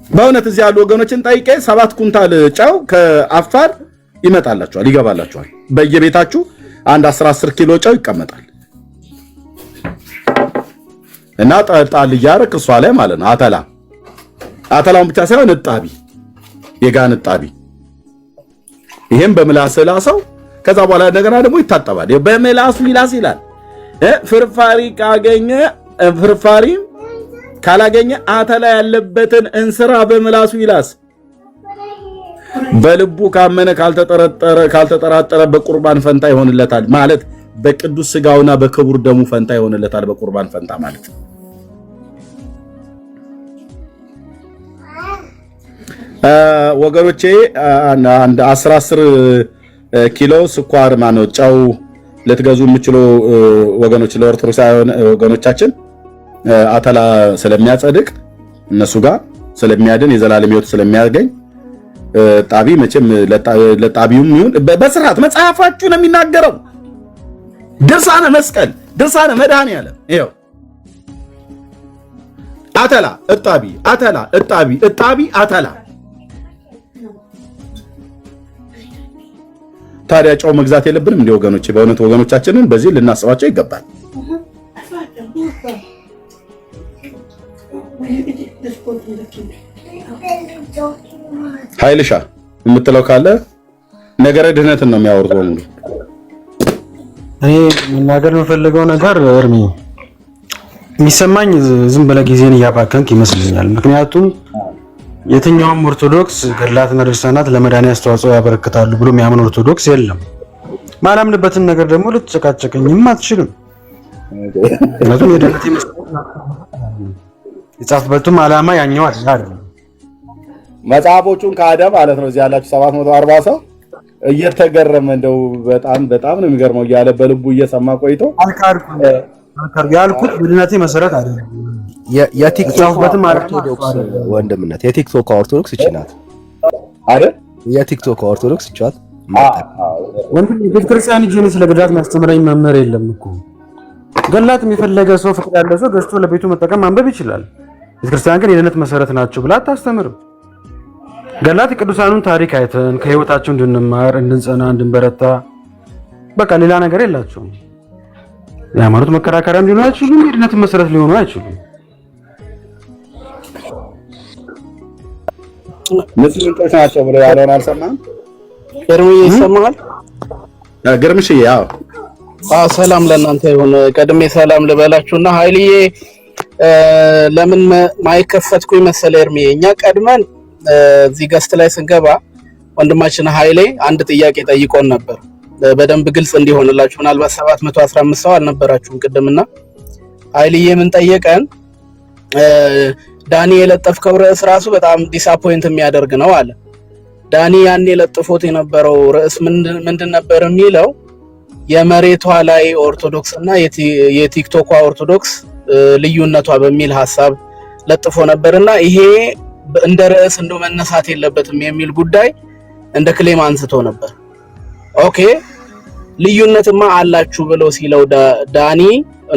በእውነት እዚህ ያሉ ወገኖችን ጠይቄ 7 ኩንታል ጨው ከአፋር ይመጣላችኋል፣ ይገባላችኋል። በየቤታችሁ አንድ 10 ኪሎ ጨው ይቀመጣል እና ጣል እያደረክ እሷ ላይ ማለት ነው። አተላውን ብቻ ሳይሆን እጣቢ፣ የጋን እጣቢ ይሄም በምላስ ላሰው። ከዛ በኋላ እንደገና ደግሞ ይታጠባል። በምላሱ ይላስ ይላል። ፍርፋሪ ካላገኘ አተላ ያለበትን እንስራ በምላሱ ይላስ። በልቡ ካመነ ካልተጠራጠረ በቁርባን ፈንታ ይሆንለታል ማለት በቅዱስ ስጋውና በክቡር ደሙ ፈንታ ይሆንለታል። በቁርባን ፈንታ ማለት ወገኖቼ አንድ 10 ኪሎ ስኳር ማነው ጨው ልትገዙ የምችሉ ወገኖች ለኦርቶዶክሳውያን ወገኖቻችን አተላ ስለሚያጸድቅ እነሱ ጋር ስለሚያድን የዘላለም ሕይወት ስለሚያገኝ ጣቢ መቼም ለጣቢውም ይሁን በስርዓት መጽሐፋችሁ ነው የሚናገረው። ድርሳነ መስቀል ድርሳነ መድኃኔዓለም ይኸው አተላ እጣቢ አተላ እጣቢ እጣቢ አተላ። ታዲያ ጨው መግዛት የለብንም እንዴ ወገኖች? በእውነት ወገኖቻችንን በዚህ ልናስባቸው ይገባል። ኃይልሻ የምትለው ካለ ነገረ ድህነትን ነው የሚያወሩት በሙሉ። እኔ መናገር የምፈልገው ነገር እርሚ የሚሰማኝ ዝም ብለህ ጊዜን እያባከንክ ይመስለኛል። ምክንያቱም የትኛውም ኦርቶዶክስ ገድላትና ድርሳናት ለመዳን አስተዋጽኦ ያበረክታሉ ብሎ የሚያምን ኦርቶዶክስ የለም። ማላምንበትን ነገር ደግሞ ልትጨቃጨቀኝም አትችልም። ምክንያቱም የደለት የጻፍበትም ዓላማ ያኛው አይደለም። መጽሐፎቹን ካደ ማለት ነው። እዚህ ያላችሁ 740 ሰው እየተገረመ እንደው በጣም ነው የሚገርመው እያለ በልቡ እየሰማ ቆይቶ ያልኩት በድነቴ መሰረት አይደለም። የቲክቶክ ኦርቶዶክስ ወንድምነት የቲክቶክ ኦርቶዶክስ እቺ ናት አይደል? የቲክቶክ ኦርቶዶክስ እቺዋት ወንድም ቤተክርስቲያን ጂኒ ስለ ገድላት የሚያስተምረኝ መምህር የለም እኮ። ገድላት የሚፈለገ ሰው ፍቅር ያለ ሰው ገዝቶ ለቤቱ መጠቀም ማንበብ ይችላል። ቤተክርስቲያን ግን የድነት መሰረት ናቸው ብላ አታስተምርም። ገድላት የቅዱሳኑን ታሪክ አይተን ከህይወታቸው እንድንማር፣ እንድንጸና፣ እንድንበረታ በቃ ሌላ ነገር የላቸውም። የሃይማኖት መከራከሪያም ሊሆኑ አይችሉም። የድነት መሰረት ሊሆኑ አይችሉም። ሙስሊሞች ናቸው ብለው ያለውን አልሰማህም? ግርምዬ ይሰማሃል? ግርምሽዬ ሰላም ለእናንተ ይሁን። ቀድሜ ሰላም ልበላችሁና ኃይልዬ ለምን ማይከፈትኩኝ መሰለ ኤርሚዬ፣ እኛ ቀድመን እዚህ ገስት ላይ ስንገባ ወንድማችን ኃይሌ አንድ ጥያቄ ጠይቆን ነበር። በደንብ ግልጽ እንዲሆንላችሁ ምናልባት 715 ሰው አልነበራችሁም ቅድምና ኃይልዬ ምን ጠየቀን? ዳኒ የለጠፍከው ርዕስ ራሱ በጣም ዲስአፖይንት የሚያደርግ ነው አለ። ዳኒ ያን የለጥፎት የነበረው ርዕስ ምንድን ነበር የሚለው የመሬቷ ላይ ኦርቶዶክስ እና የቲክቶኳ ኦርቶዶክስ ልዩነቷ በሚል ሐሳብ ለጥፎ ነበርና ይሄ እንደ ርዕስ እንደው መነሳት የለበትም የሚል ጉዳይ እንደ ክሌም አንስቶ ነበር። ኦኬ ልዩነትማ አላችሁ ብለው ሲለው ዳኒ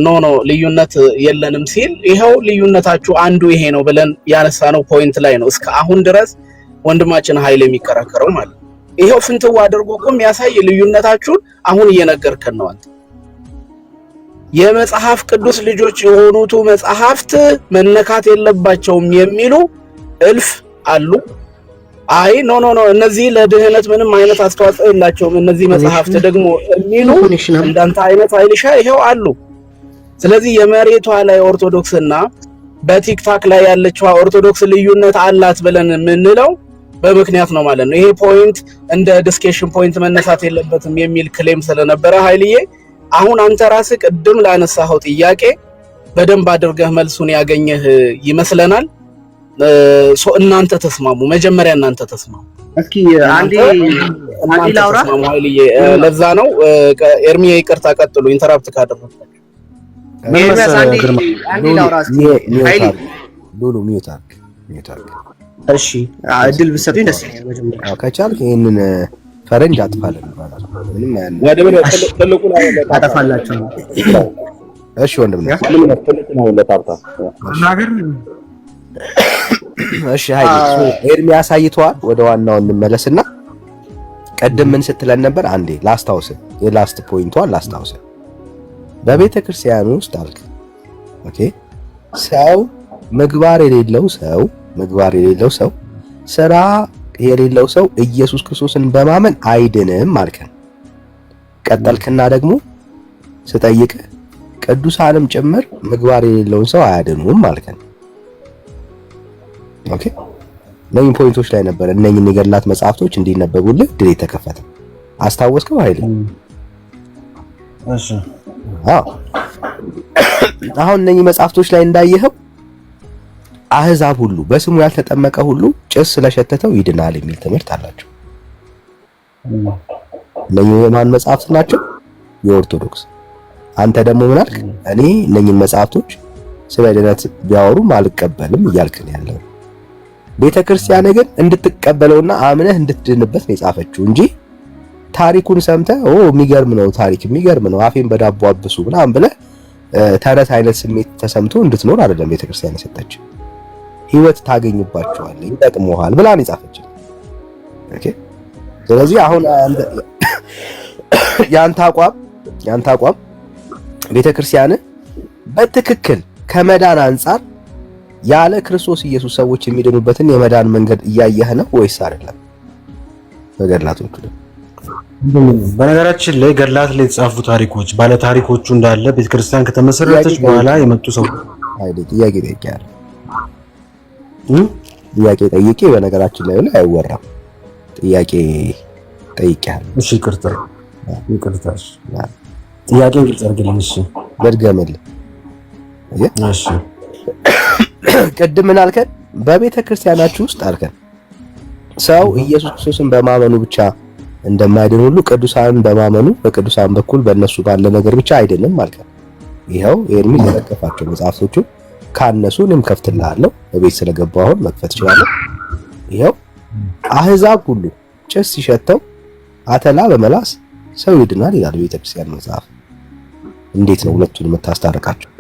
ኖ ልዩነት የለንም ሲል ይሄው ልዩነታችሁ አንዱ ይሄ ነው ብለን ያነሳነው ፖይንት ላይ ነው እስከ አሁን ድረስ ወንድማችን ኃይል የሚከራከረው ማለት ነው። ይሄው ፍንትው አድርጎ ቆም ያሳይ ልዩነታችሁን አሁን እየነገርከን ነው አንተ። የመጽሐፍ ቅዱስ ልጆች የሆኑት መጽሐፍት መነካት የለባቸውም የሚሉ እልፍ አሉ። አይ ኖ እነዚህ ለድህነት ምንም አይነት አስተዋጽኦ የላቸውም እነዚህ መጽሐፍት ደግሞ የሚሉ እንዳንተ አይነት ኃይልሻ ይሄው አሉ። ስለዚህ የመሬቷ ላይ ኦርቶዶክስና በቲክታክ ላይ ያለችው ኦርቶዶክስ ልዩነት አላት ብለን የምንለው በምክንያት ነው ማለት ነው። ይሄ ፖይንት እንደ ዲስከሽን ፖይንት መነሳት የለበትም የሚል ክሌም ስለነበረ ኃይልዬ አሁን አንተ ራስህ ቅድም ላነሳኸው ጥያቄ በደንብ አድርገህ መልሱን ያገኘህ ይመስለናል። እናንተ ተስማሙ፣ መጀመሪያ እናንተ ተስማሙ። እስኪ አንዴ ላውራ ኃይልዬ። ለዛ ነው ኤርሚያ ይቅርታ ቀጥሉ ኢንተራፕት ካደረኩት። እሺ እድል ብትሰጡኝ ደስ ይለኛል። መጀመሪያ ከቻልክ ይሄንን ፈረንጅ አጥፋለን ማለት ነው። ምንም ያን አጠፋላችሁ። እሺ ወንድም ነው። እሺ ኃይሌ ኤርሚያስ አሳይቷል። ወደ ዋናው እንመለስና ቀደም ምን ስትለን ነበር? አንዴ ላስታውስ፣ የላስት ፖይንቷን ላስታውስ። በቤተ ክርስቲያን ውስጥ አልክ ኦኬ፣ ሰው ምግባር የሌለው ሰው ስራ የሌለው ሰው ኢየሱስ ክርስቶስን በማመን አይድንም አልከን። ቀጠልክና ደግሞ ስጠይቅ ቅዱሳንም ጭምር ምግባር የሌለውን ሰው አያድኑም አልከን። ኦኬ እነኚህ ፖይንቶች ላይ ነበር እነኚህ የገድላት መጽሐፍቶች እንዲነበቡልህ ድል የተከፈተ አስታወስከው ኃይሌ? እሺ አሁን እነኚህ መጽሐፍቶች ላይ እንዳየኸው አህዛብ ሁሉ በስሙ ያልተጠመቀ ሁሉ ጭስ ስለሸተተው ይድናል የሚል ትምህርት አላቸው። እነኚህ የማን መጽሐፍት ናቸው? የኦርቶዶክስ። አንተ ደግሞ ምን አልክ? እኔ እነኚህን መጽሐፍቶች ስለ ድነት ቢያወሩም አልቀበልም እያልክ ነው ያለው። ቤተክርስቲያን ግን እንድትቀበለውና አምነህ እንድትድንበት ነው የጻፈችው እንጂ ታሪኩን ሰምተህ የሚገርም ነው ታሪክ የሚገርም ነው አፌን በዳቦ አብሱ ምናምን ብለህ ተረት አይነት ስሜት ተሰምቶ እንድትኖር አይደለም ቤተክርስቲያን የሰጠችው። ህይወት ታገኝባቸዋለህ፣ ይጠቅሙሃል ብላ ነው የጻፈችው። ኦኬ። ስለዚህ አሁን ያንተ አቋም ቤተክርስቲያን በትክክል ከመዳን አንጻር ያለ ክርስቶስ ኢየሱስ ሰዎች የሚድኑበትን የመዳን መንገድ እያየህ ነው ወይስ አይደለም? በገድላቶቹ በነገራችን ላይ ገድላት ላይ የተጻፉ ታሪኮች ባለ ታሪኮቹ እንዳለ ቤተክርስቲያን ከተመሰረተች በኋላ የመጡ ሰዎች ጥያቄ ጠይቄ በነገራችን ላይ አይወራም። ጥያቄ ጠይቄሃለሁ። እሺ ይቅርታ ጥያቄ ግልጽ አድርግልኝ። እሺ ገድገምልኝ። እሺ ቅድም ምን አልከን? በቤተ ክርስቲያናችሁ ውስጥ አልከን ሰው ኢየሱስ ክርስቶስን በማመኑ ብቻ እንደማይድን ሁሉ ቅዱሳንን በማመኑ በቅዱሳን በኩል በእነሱ ባለ ነገር ብቻ አይድንም አልከን። ይኸው ኤርሚ ተለቀፋቸው መጽሐፍቶቹ ካነሱ እኔም ከፍትልሃለሁ። በቤት ስለገባሁ አሁን መክፈት እችላለሁ። ይኸው አህዛብ ሁሉ ጭስ ሲሸተው አተላ በመላስ ሰው ይድናል ይላል ቤተክርስቲያን መጽሐፍ። እንዴት ነው ሁለቱን የምታስታርቃቸው?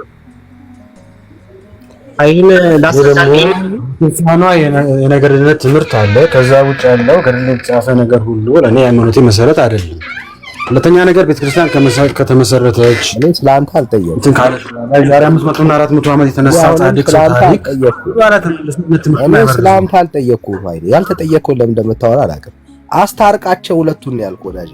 አይን ላስታርቃኝ የነገርነት ትምህርት አለ። ከዛ ውጭ ያለው ገድል የተጻፈ ነገር ሁሉ ለኔ ሃይማኖቴ መሰረት አይደለም። ሁለተኛ ነገር ቤተክርስቲያን ከተመሰረተች እኔ ስላንተ አልጠየኩም። እንትን ካለ ዛሬ 500 እና 400 ዓመት የተነሳ ጻድቅ ታሪክ እኔ ስላንተ አልጠየኩም። አይደል ያልተጠየቀው ለምን እንደምታወራ አላውቅም። አስታርቃቸው ሁለቱን ነው ያልኩህ ወዳጄ።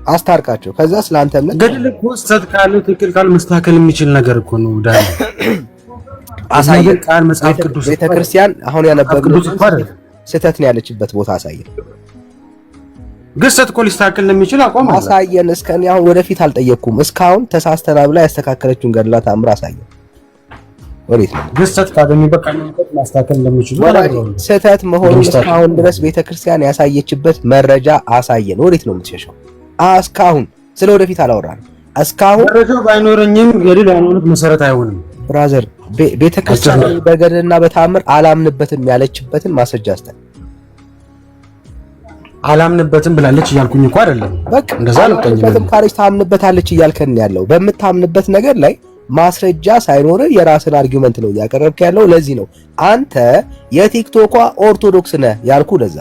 አስታርቃቸው። ከዛ ስላንተ እምነት ገድል እኮ ስተት ካለ ትክክል ካለ መስተካከል የሚችል ነገር እኮ ነው ዳኒ። አሳየን ቃል መጽሐፍ ቅዱስ ቤተክርስቲያን አሁን ያነበብነው ስህተት ነው ያለችበት ቦታ አሳየን። ግሰት እኮ ሊስተካከል የሚችል አቋም አለ። አሳየን። እስከኔ አሁን ወደፊት አልጠየቅኩም። እስካሁን ተሳስተናል ብላ ያስተካከለችውን ገድላት አምራ አሳየን። ወዴት ነው ግሰት ካገኙበት ካለበት ማስተካከል እንደሚችሉ ስህተት መሆኑን እስካሁን ድረስ ቤተክርስቲያን ያሳየችበት መረጃ አሳየን። ወዴት ነው የምትሸሸው? እስካሁን ስለ ወደፊት አላወራንም። እስካሁን መረጃው ባይኖርኝም ገድል ሃይማኖት መሰረት አይሆንም ብራዘር። ቤተክርስቲያን በገድልና በተአምር አላምንበትም ያለችበትን ማስረጃ አስተን አላምንበትም ብላለች እያልኩኝ እኮ አይደለም። በቃ እንደዛ አልጠኝም ካለች ታምንበታለች እያልከን ያለው በምታምንበት ነገር ላይ ማስረጃ ሳይኖር የራስን አርጊውመንት ነው ያቀረብክ ያለው። ለዚህ ነው አንተ የቲክቶኳ ኦርቶዶክስ ነህ ያልኩ። ለዛ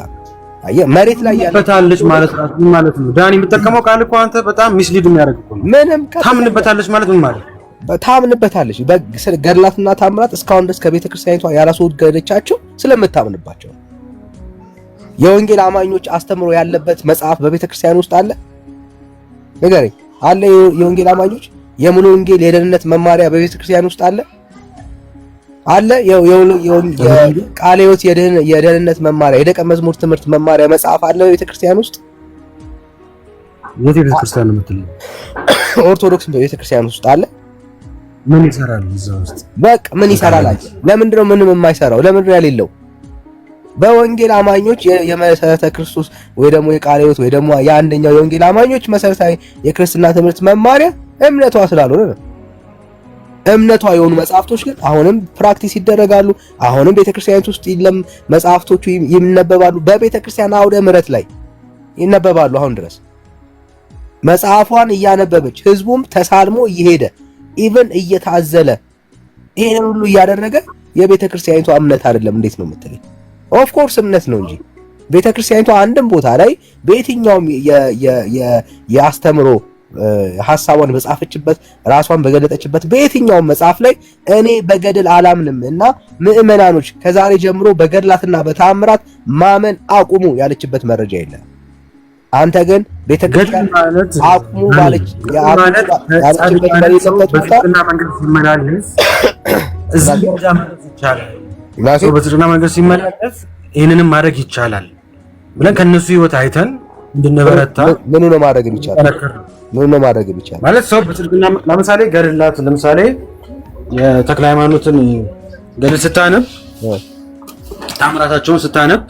አየህ መሬት ላይ ያለበታለች ማለት ምን ማለት ነው? ዳኒ የምትጠቀመው ቃል እኮ አንተ በጣም ሚስሊድ የሚያደርግ እኮ ነው። ምንም ታምንበታለች ማለት ምን ማለት ነው? ታምንበታለች ገድላትና ታምራት እስካሁን ድረስ ከቤተ ክርስቲያኒቷ ያላስወገደቻቸው ስለምታምንባቸው። የወንጌል አማኞች አስተምሮ ያለበት መጽሐፍ በቤተ ክርስቲያን ውስጥ አለ? ንገረኝ። አለ? የወንጌል አማኞች የሙሉ ወንጌል የደህንነት መማሪያ በቤተ ክርስቲያን ውስጥ አለ? አለ? የቃለ ሕይወት የደህንነት መማሪያ የደቀ መዝሙር ትምህርት መማሪያ መጽሐፍ አለ በቤተ ክርስቲያን ውስጥ? የት ቤተ ክርስቲያን ነው የምትለው? ኦርቶዶክስ በቤተ ክርስቲያን ውስጥ አለ? ምን ይሰራል እዛ ውስጥ? በቃ ምን ይሰራል? ለምንድን ነው ምንም የማይሰራው? ለምንድን ነው ያሌለው? በወንጌል አማኞች የመሰረተ ክርስቶስ ወይ ደግሞ የቃለ ሕይወት ወይ ደግሞ የአንደኛው የወንጌል አማኞች መሰረታዊ የክርስትና ትምህርት መማሪያ እምነቷ ስላልሆነ ነው። እምነቷ የሆኑ መጽሐፍቶች ግን አሁንም ፕራክቲስ ይደረጋሉ። አሁንም ቤተክርስቲያኒት ውስጥ መጽሐፍቶቹ ይነበባሉ። በቤተክርስቲያን አውደ ምሕረት ላይ ይነበባሉ። አሁን ድረስ መጽሐፏን እያነበበች ህዝቡም ተሳልሞ እየሄደ ኢቭን እየታዘለ ይሄን ሁሉ እያደረገ የቤተክርስቲያኒቷ እምነት አይደለም እንዴት ነው የምትለኝ? ኦፍ ኮርስ እምነት ነው እንጂ ቤተክርስቲያኒቷ አንድም ቦታ ላይ በየትኛውም የአስተምሮ ሐሳቧን በጻፈችበት ራሷን በገለጠችበት በየትኛውም መጽሐፍ ላይ እኔ በገድል አላምንም እና ምዕመናኖች ከዛሬ ጀምሮ በገድላትና በተአምራት ማመን አቁሙ ያለችበት መረጃ የለም። አንተ ግን ቤተክርስቲያን አቁሙ ባለች ያለችበት በሌለበት ቦታ በትርና መንገድ ሲመላለስ ይሄንንም ማድረግ ይቻላል ብለን ከነሱ ህይወት አይተን እንድንበረታ ምን ነው ማድረግ ይቻላል? ምን ነው ማድረግ ይቻላል ማለት ሰው በትርና ለምሳሌ ገድላት ለምሳሌ የተክለ ሃይማኖትን ገድል ስታነብ ታምራታቸውን ስታነብ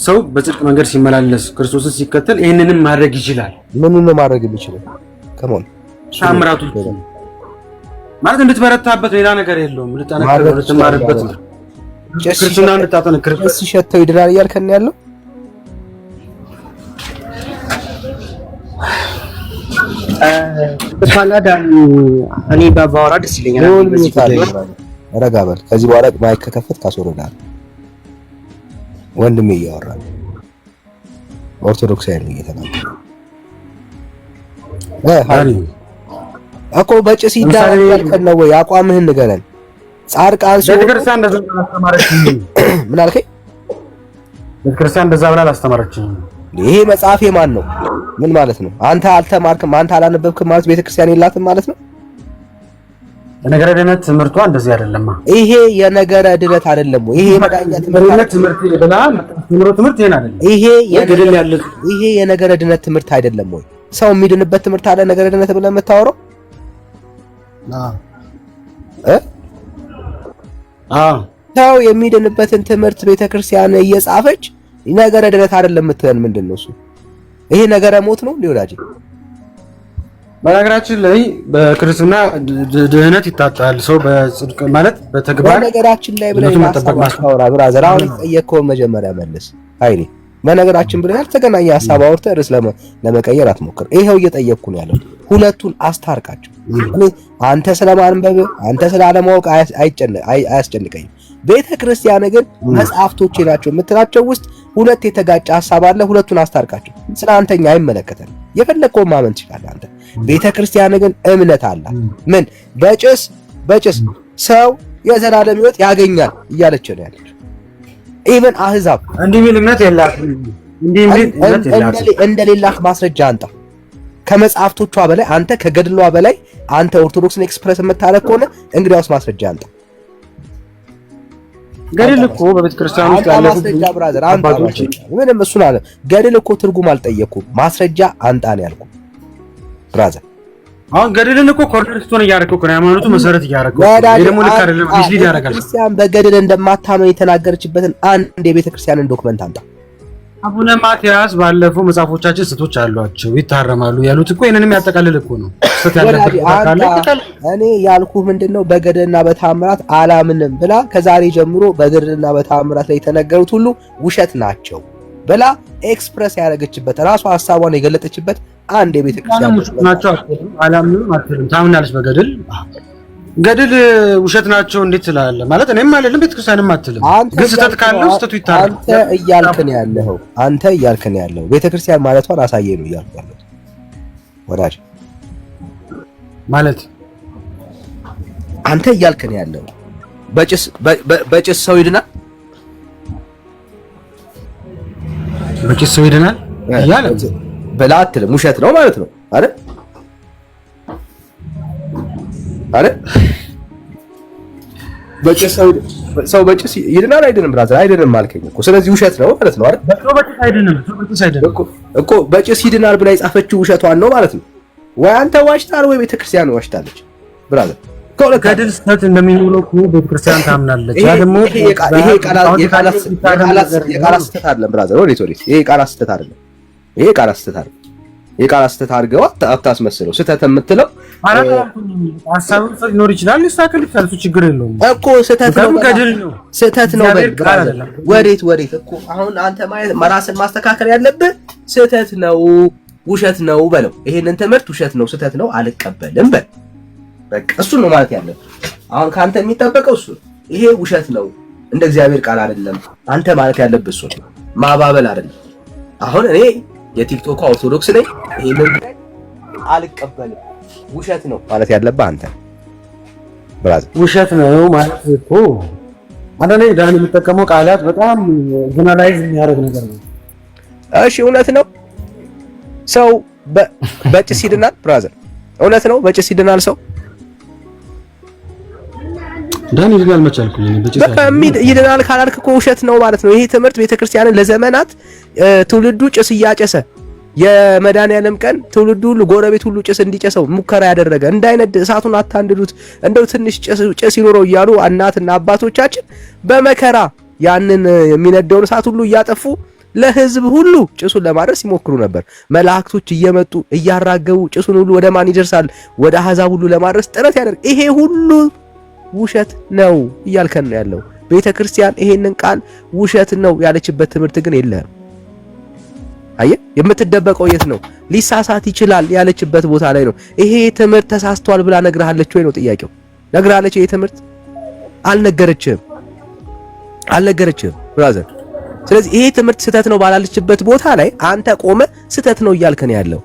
ሰው በጽድቅ መንገድ ሲመላለስ ክርስቶስን ሲከተል ይህንንም ማድረግ ይችላል። ምኑን ነው ማድረግ የሚችለው? ከሞን ታምራቱ ማለት እንድትበረታበት ሌላ ነገር የለውም። ልትማርበት ነው። ክርስትና እንድታጠነክር ሲሸተው ይድናል እያልከን ያለው እኔ ባባወራ ደስ ይለኛል። ረጋ በል። ከዚህ በኋላ ማይክ ከከፈት ካስወረዳል። ወንድሜ እያወራ ነው። ኦርቶዶክሳዊ ነው እየተናገረ እኮ በጭስ ይዳራል ያልከን ነው ወይ? አቋምህን ንገረን። ጻድቃን ሲሆኑ ቤተክርስቲያን እንደዛ አስተማረችኝ። ምን አልከኝ? ቤተክርስቲያን እንደዛ ብላ አስተማረችኝ። ይሄ መጽሐፍ የማን ነው? ምን ማለት ነው? አንተ አልተማርክም፣ አንተ አላነበብክም ማለት ቤተክርስቲያን የላትም ማለት ነው? የነገረ ድነት ትምህርቷ እንደዚህ አይደለማ። ይሄ የነገረ ድነት አይደለም ወይ? ይሄ የመዳኛ ትምህርት ይደላል። ትምህርት ይሄን አይደለም። ይሄ የነገረ ድነት ትምህርት አይደለም ወይ? ሰው የሚድንበት ትምህርት አለ ነገረ ድነት ብለህ የምታወራው? ሰው የሚድንበትን ትምህርት ቤተክርስቲያን እየጻፈች ነገረ ድነት አይደለም የምትለን ምንድን ነው እሱ? ይሄ ነገረ ሞት ነው ሊወዳጅ። በነገራችን ላይ በክርስትና ድህነት ይታጣል። ሰው በጽድቅ ማለት በተግባር በነገራችን ላይ ብለህ ማስተማራ ብራዘር፣ አሁን ጠየቅከውን መጀመሪያ መልስ። አይኔ በነገራችን ብለህ ያልተገናኘ ሐሳብ አውርተህ ርዕስ ለመቀየር አትሞክር። ይሄው እየጠየቅኩ ነው ያለው። ሁለቱን አስታርቃቸው። እኔ አንተ ስለማንበብ አንተ ስላለማወቅ አያስጨንቀኝም። ቤተ ክርስቲያን ግን መጽሐፍቶቼ ናቸው የምትላቸው ውስጥ ሁለት የተጋጨ ሐሳብ አለ። ሁለቱን አስታርቃቸው። ስለ አንተኛ አይመለከተንም። የፈለግከውን ማመን ትችላለህ አንተ። ቤተ ክርስቲያን ግን እምነት አላት። ምን በጭስ ሰው የዘላለም ሕይወት ያገኛል እያለች ነው ያለች። ኢቭን አህዛብ እንዲህ የሚል እምነት የላትም። እንደሌላህ ማስረጃ አንጣ። ከመጽሐፍቶቿ በላይ አንተ ከገድሏ በላይ አንተ ኦርቶዶክስን ኤክስፕረስ የምታረግ ከሆነ እንግዲያውስ ማስረጃ አንጣ። ገድል እኮ በቤተ ክርስቲያን ውስጥ ያለ ማስረጃ ብራዘር አንጣ። ምንም እሱን አለ ገድል እኮ ትርጉም አልጠየኩም። ማስረጃ አንጣ ነው ያልኩህ ብራዘር። አሁን ገድልን እኮ ኮርክቶን እያደረገው ነው ሃይማኖቱ መሰረት እያደረገው ነው። ደግሞ ልክ አይደለም። ሚስሊድ ያደርጋል። ክርስቲያን በገድል እንደማታመን የተናገረችበትን አንድ የቤተ ክርስቲያንን ዶክመንት አንጣ። አቡነ ማትያስ ባለፈው መጽሐፎቻችን ስህተቶች አሏቸው ይታረማሉ ያሉት እኮ ይሄንንም ያጠቃልል እኮ ነው። ስህተት ያለበት ካለ እኔ ያልኩህ ምንድነው በገድልና በታምራት አላምንም ብላ ከዛሬ ጀምሮ በገድልና በታምራት ላይ የተነገሩት ሁሉ ውሸት ናቸው ብላ ኤክስፕረስ ያደረገችበት ራሷ ሐሳቧን የገለጠችበት አንድ የቤተ ክርስቲያን ናቸው። አላምንም አትልም፣ ታምናለች በገድል ገድል ውሸት ናቸው እንዴት ትላለህ? ማለት እኔም አይደለም ቤተክርስቲያንም አትልም። ግን ስህተት ካለው ስህተቱ ይታረም። አንተ እያልከን ያለው ቤተክርስቲያን ማለቷን አሳየ ነው እያልኩ ያለው ወዳጅ ማለት አንተ እያልከን ያለው በጭስ ሰው ይድናል፣ በጭስ ሰው ይድናል እያለ በላ አትልም። ውሸት ነው ማለት ነው አይደል? በጭስ ሰው በጭስ ይድናል አይድንም? ብራዘር አይድንም አልከኝ እኮ። ስለዚህ ውሸት ነው ማለት ነው አይደል? በጭስ አይድንም እኮ በጭስ ይድናል ብላ የጻፈችው ውሸቷን ነው ማለት ነው። ወይ አንተ ዋሽታል ወይ ቤተክርስቲያን ዋሽታለች ብራዘር። ገድል ስህተት እንደሚኖረው እኮ ቤተክርስቲያን ታምናለች። ያ ደግሞ ይሄ የቃላት ስህተት አይደለም ብራዘር። ወዴት ይሄ የቃላት ስህተት አይደለም። ይሄ የቃላት ስህተት አይደለም። የቃላት ስህተት አድርገው አታስመስለው። ስህተት የምትለው ሐሳቡ ሊኖር ይችላል፣ ሊስተካከል ይችላል። ችግር የለውም እኮ ስህተት ነው ገድል ነው ስህተት ነው ብራዘር። ወዴት እኮ አሁን አንተ ራስን ማስተካከል ያለብህ ስህተት ነው ውሸት ነው በለው። ይሄንን ትምህርት ውሸት ነው ስህተት ነው አልቀበልም በል። በቃ እሱ ነው ማለት ያለብህ። አሁን ካንተ የሚጠበቀው እሱ ይሄ ውሸት ነው እንደ እግዚአብሔር ቃል አይደለም አንተ ማለት ያለብህ እሱ ነው፣ ማባበል አይደለም። አሁን እኔ የቲክቶክ ኦርቶዶክስ ነኝ፣ ይሄንን አልቀበልም ውሸት ነው ማለት ያለብህ አንተ ብራዘር። ውሸት ነው ማለት እኮ አንዳንዴ ዳን የሚጠቀመው ቃላት በጣም ጀነራላይዝ የሚያደርግ ነገር ነው። እሺ እውነት ነው ሰው በጭስ ይድናል ብራዘር? እውነት ነው በጭስ ይድናል ሰው? ዳን ይድናል መቻልኩኝ እኔ በጭስ በቃ ይድናል ካላልክ እኮ ውሸት ነው ማለት ነው። ይሄ ትምህርት ቤተክርስቲያንን ለዘመናት ትውልዱ ጭስ እያጨሰ የመድኃኒዓለም ቀን ትውልድ ሁሉ ጎረቤት ሁሉ ጭስ እንዲጨሰው ሙከራ ያደረገ እንዳይነድ እሳቱን አታንድዱት እንደው ትንሽ ጭስ ይኖረው እያሉ እናትና አባቶቻችን በመከራ ያንን የሚነደውን እሳት ሁሉ እያጠፉ ለህዝብ ሁሉ ጭሱን ለማድረስ ይሞክሩ ነበር። መላእክቶች እየመጡ እያራገቡ ጭሱን ሁሉ ወደ ማን ይደርሳል? ወደ አሕዛብ ሁሉ ለማድረስ ጥረት ያደርግ። ይሄ ሁሉ ውሸት ነው እያልከን ነው ያለው። ቤተክርስቲያን ይሄንን ቃል ውሸት ነው ያለችበት ትምህርት ግን የለም። አየህ፣ የምትደበቀው የት ነው? ሊሳሳት ይችላል ያለችበት ቦታ ላይ ነው። ይሄ ትምህርት ተሳስቷል ብላ ነግራለች ወይ ነው ጥያቄው? ነግራለች? ይሄ ትምህርት አልነገረችም ብራዘር። ስለዚህ ይሄ ትምህርት ስህተት ነው ባላለችበት ቦታ ላይ አንተ ቆመ ስህተት ነው እያልከን ያለው።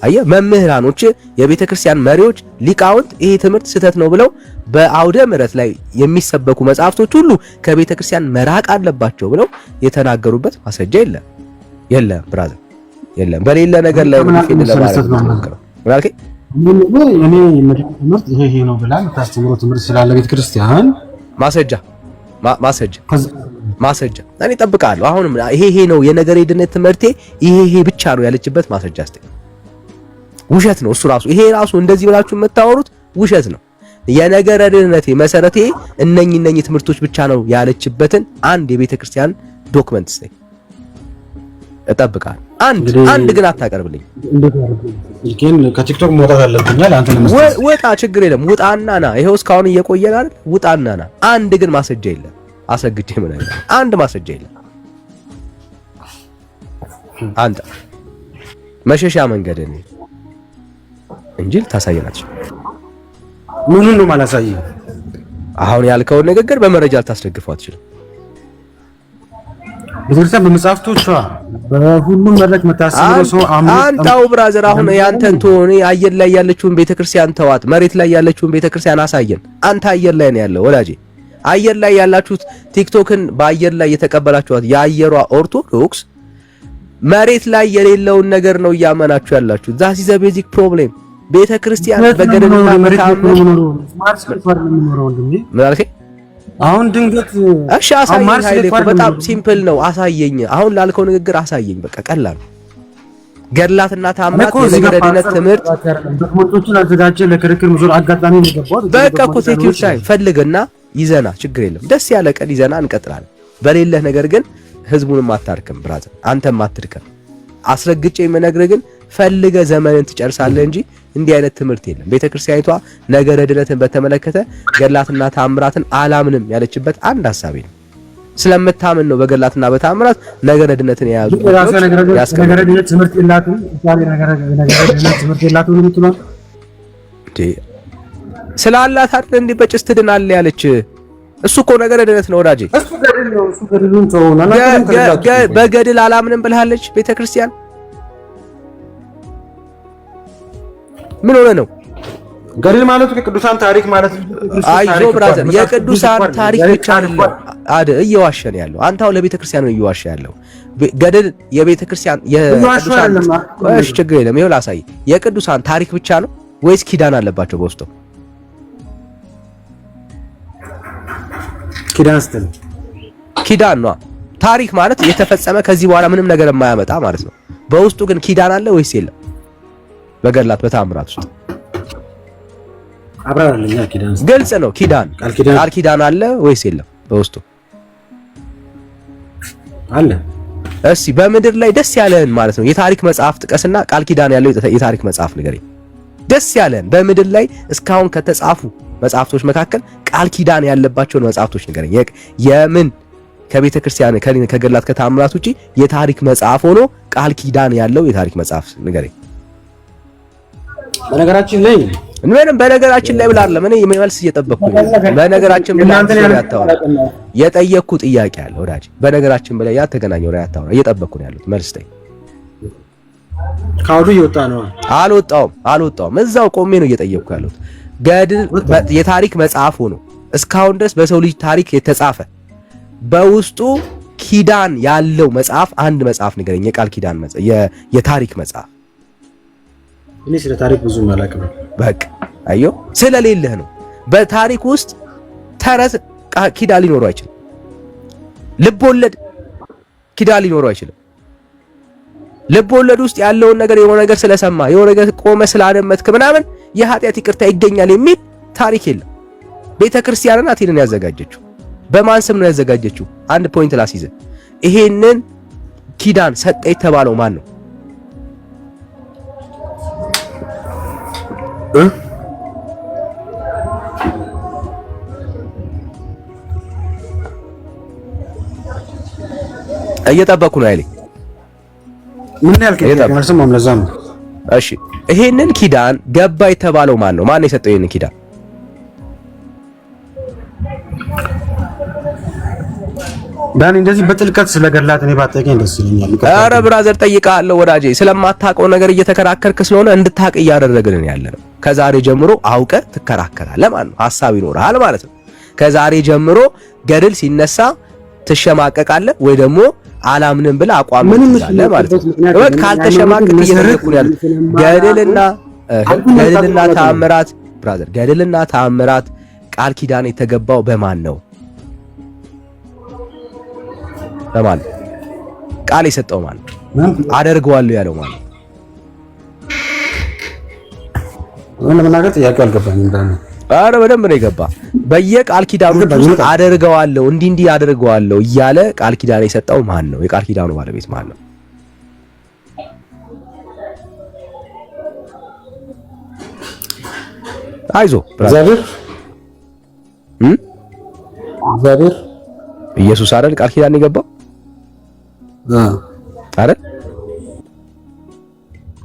አየህ፣ መምህራኖች፣ የቤተ ክርስቲያን መሪዎች፣ ሊቃውንት ይሄ ትምህርት ስህተት ነው ብለው በአውደ ምሕረት ላይ የሚሰበኩ መጽሐፍቶች ሁሉ ከቤተ ክርስቲያን መራቅ አለባቸው ብለው የተናገሩበት ማስረጃ የለም ብራዘር፣ የለም። በሌለ ነገር ላይ ነው ፊት ለማለት ነው። ምናልከ እኔ ትምህርት ይሄ ነው ብላ የምታስተምረው ትምህርት ስላለ ቤተ ክርስቲያን ማስረጃ እኔ እጠብቃለሁ። አሁንም ይሄ ነው የነገረ ድነት ትምህርቴ ይሄ ብቻ ነው ያለችበት ማስረጃ እስቲ። ውሸት ነው እሱ ራሱ። ይሄ ራሱ እንደዚህ ብላችሁ የምታወሩት ውሸት ነው። የነገረ ድነቴ መሰረቴ እነኚህ ትምህርቶች ብቻ ነው ያለችበትን አንድ የቤተ ክርስቲያን ዶክመንት እስቲ እጠብቃለሁ። አንድ ግን አታቀርብልኝ። ግን ከቲክቶክ መውጣት አለብኛል። አንተ ለምን ወጣ? ችግር የለም ውጣና ና። ይሄው እስካሁን እየቆየን አይደል? ውጣና ና። አንድ ግን ማስረጃ የለም። አሰግጄ ምን አይደል? አንድ ማስረጃ የለም። አንተ መሸሻ መንገድ ነው እንጂ ልታሳየናችሁ ምኑን ነው ማላሳየው? አሁን ያልከውን ንግግር በመረጃ ልታስደግፈው አትችልም። ቤተክርስቲያን በመጽሐፍቶቿ በሁሉም መድረክ መታሰበው ሰው አንተው ብራዘር፣ አሁን ያንተን ተሆነ አየር ላይ ያለችውን ቤተክርስቲያን ተዋት፣ መሬት ላይ ያለችውን ቤተክርስቲያን አሳየን። አንተ አየር ላይ ነው ያለው ወዳጄ። አየር ላይ ያላችሁት ቲክቶክን በአየር ላይ የተቀበላችኋት የአየሯ ኦርቶዶክስ መሬት ላይ የሌለውን ነገር ነው እያመናችሁ ያላችሁ። ዛት ኢዝ ቤዚክ ፕሮብሌም። ቤተክርስቲያን በገደልና በታምር ምን አልከኝ? አሁን ድንገት እሺ አሳየኝ። ኃይሌ እኮ በጣም ሲምፕል ነው። አሳየኝ። አሁን ላልከው ንግግር አሳየኝ። በቃ ቀላል ገድላትና ታምራት የነገረ ድነት ትምህርት ዶክመንቶችን አዘጋጀ ለክርክር ብዙ አጋጣሚ ነው ገባው። በቃ እኮ ቴክ ዩር ታይም ፈልግና ይዘና ችግር የለም። ደስ ያለ ቀን ይዘና እንቀጥላለን። በሌለህ ነገር ግን ህዝቡንም አታርክም ብራዘር፣ አንተም አትድከም። አስረግጬ የምነግርህ ግን ፈልገ ዘመንን ትጨርሳለህ እንጂ እንዲህ አይነት ትምህርት የለም። ቤተክርስቲያኒቷ ነገረ ድነትን በተመለከተ ገድላትና ታምራትን አላምንም ያለችበት አንድ ሐሳቤ ነው። ስለምታምን ነው በገድላትና በታምራት ነገረ ድነትን የያዙ ነገረ ድነት ትምህርት የላትም። ነገረ ድነት ትምህርት የላትም ነው የምትለው ስላላት አይደል እንዲህ በጭስ ትድናለህ ያለች። እሱ እኮ ነገረ ድነት ነው ወዳጄ። እሱ ገድል ነው። እሱ ገድሉን ተውና በገድል አላምንም ብለሃለች ቤተክርስቲያን። ምን ሆነ ነው ገድል ማለት የቅዱሳን ታሪክ ማለት ነው። አይዞ ብራዘር፣ የቅዱሳን ታሪክ ብቻ አይደለም እየዋሸን ያለው አንተው ለቤተክርስቲያን ነው እየዋሸ ያለው። ገድል የቤተክርስቲያን የቅዱሳን እሺ፣ ችግር የለም። ይኸው ላሳይ። የቅዱሳን ታሪክ ብቻ ነው ወይስ ኪዳን አለባቸው በውስጡ? ኪዳን ነው። ታሪክ ማለት የተፈጸመ ከዚህ በኋላ ምንም ነገር የማያመጣ ማለት ነው። በውስጡ ግን ኪዳን አለ ወይስ የለም? በገድላት በታምራት ውስጥ አብራራልኛ። ኪዳን ግልጽ ነው። ቃል ኪዳን አለ ወይስ የለም በውስጡ? አለ። እሺ በምድር ላይ ደስ ያለህን ማለት ነው የታሪክ መጽሐፍ ጥቀስና ቃል ኪዳን ያለው የታሪክ መጽሐፍ ንገረኝ። ደስ ያለህን በምድር ላይ እስካሁን ከተጻፉ መጽሐፍቶች መካከል ቃል ኪዳን ያለባቸውን መጽሐፍቶች ንገረኝ። የምን ከቤተ ክርስቲያን ከገድላት ከታምራት ውጪ የታሪክ መጽሐፍ ሆኖ ቃል ኪዳን ያለው የታሪክ መጽሐፍ ንገረኝ። በነገራችን ላይ በነገራችን ላይ ብላ አይደለም እኔ መልስ እየጠበቅኩ ነው። በነገራችን ብላ ያታወራ የጠየቅኩ ጥያቄ አለ ወዳጅ። በነገራችን ብላ ያተገናኘው ላይ ያታወራ እየጠበቅኩ ነው ያሉት። መልስ ጠይቅ። ካውዱ እየወጣ ነው። አልወጣውም እዛው ቆሜ ነው እየጠየቅኩ ያሉት። ገድል የታሪክ መጽሐፍ ሆኖ እስካሁን ድረስ በሰው ልጅ ታሪክ የተጻፈ በውስጡ ኪዳን ያለው መጽሐፍ አንድ መጽሐፍ ንገረኝ። የቃል ኪዳን መጽሐፍ የታሪክ መጽሐፍ። እኔ ስለ ታሪክ ብዙ አላውቅም። በቃ አየሁ ስለሌለህ ነው። በታሪክ ውስጥ ተረት ኪዳን ሊኖረው አይችልም። ልብ ወለድ ኪዳን ሊኖረው አይችልም። ልብ ወለድ ውስጥ ያለውን ነገር የሆነ ነገር ስለሰማ የሆነ ነገር ቆመ ስላደመጥክ ምናምን የኃጢአት ይቅርታ ይገኛል የሚል ታሪክ የለም። ቤተክርስቲያን ናት ይሄንን ያዘጋጀችው። በማን ስም ነው ያዘጋጀችው? አንድ ፖይንት ላስይዘ። ይሄንን ኪዳን ሰጠ የተባለው ማን ነው? እየጠበኩ ነው አይልኝ። ምን ያልከኝ? አልሰማም። ለዛ ነው። እሺ ይሄንን ኪዳን ገባ የተባለው ማን ነው? ማን የሰጠው ይሄንን ኪዳን? ዳኒ እንደዚህ በጥልቀት ስለገላት እኔ ባጠቀኝ ደስ ይለኛል። ኧረ ብራዘር ጠይቃለሁ ወዳጄ። ስለማታውቀው ነገር እየተከራከርክ ስለሆነ እንድታውቅ እያደረግን ያለነው። ከዛሬ ጀምሮ አውቀ ትከራከራለህ ማለት ነው። ሐሳብ ይኖርሃል ማለት ነው። ከዛሬ ጀምሮ ገድል ሲነሳ ትሸማቀቃለህ ወይ ደግሞ አላምንም ብለህ አቋም ትይዛለህ ማለት ነው። ወይ ካልተሸማቀቅ እየተረኩን ያለው ገድልና ተአምራት ብራዘር፣ ገድልና ተአምራት ቃል ኪዳን የተገባው በማን ነው? በማን ቃል የሰጠው ማን ነው? አደርገዋለሁ ያለው ማን ነው? ምን ለመናገር ጥያቄው አልገባኝም። አረ በደንብ ነው የገባ። በየቃል ኪዳኑ ውስጥ አደርገዋለሁ እንዲህ አደርገዋለሁ እያለ ቃል ኪዳን የሰጠው ማን ነው? የቃል ኪዳኑ ባለቤት ማን ነው? አይዞ እግዚአብሔር ኢየሱስ አይደል ቃል ኪዳን የገባው አይደል?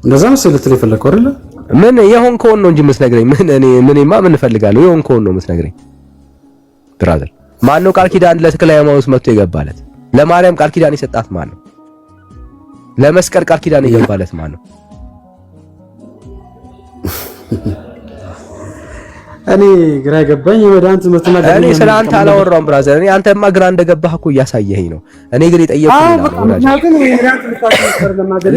እንደዛ መሰለህ ልትል የፈለከው አይደል? ምን የሆንከውን ነው እንጂ የምትነግረኝ። ምንማ ምን እፈልጋለሁ? የሆንከውን ነው የምትነግረኝ ብራዘር። ማን ነው ቃል ኪዳን ለተክለ ሃይማኖት መጥቶ የገባለት? ለማርያም ቃል ኪዳን የሰጣት ማን ነው? ለመስቀል ቃል ኪዳን የገባለት ማን ነው? እኔ ግራ ገባኝ። የመዳን ትምህርት ማለት እኔ ስለአንተ አላወራሁም ብራዘር። እኔ አንተማ ግራ እንደገባህ እኮ እያሳየኸኝ ነው። እኔ ግን የጠየቅኩህ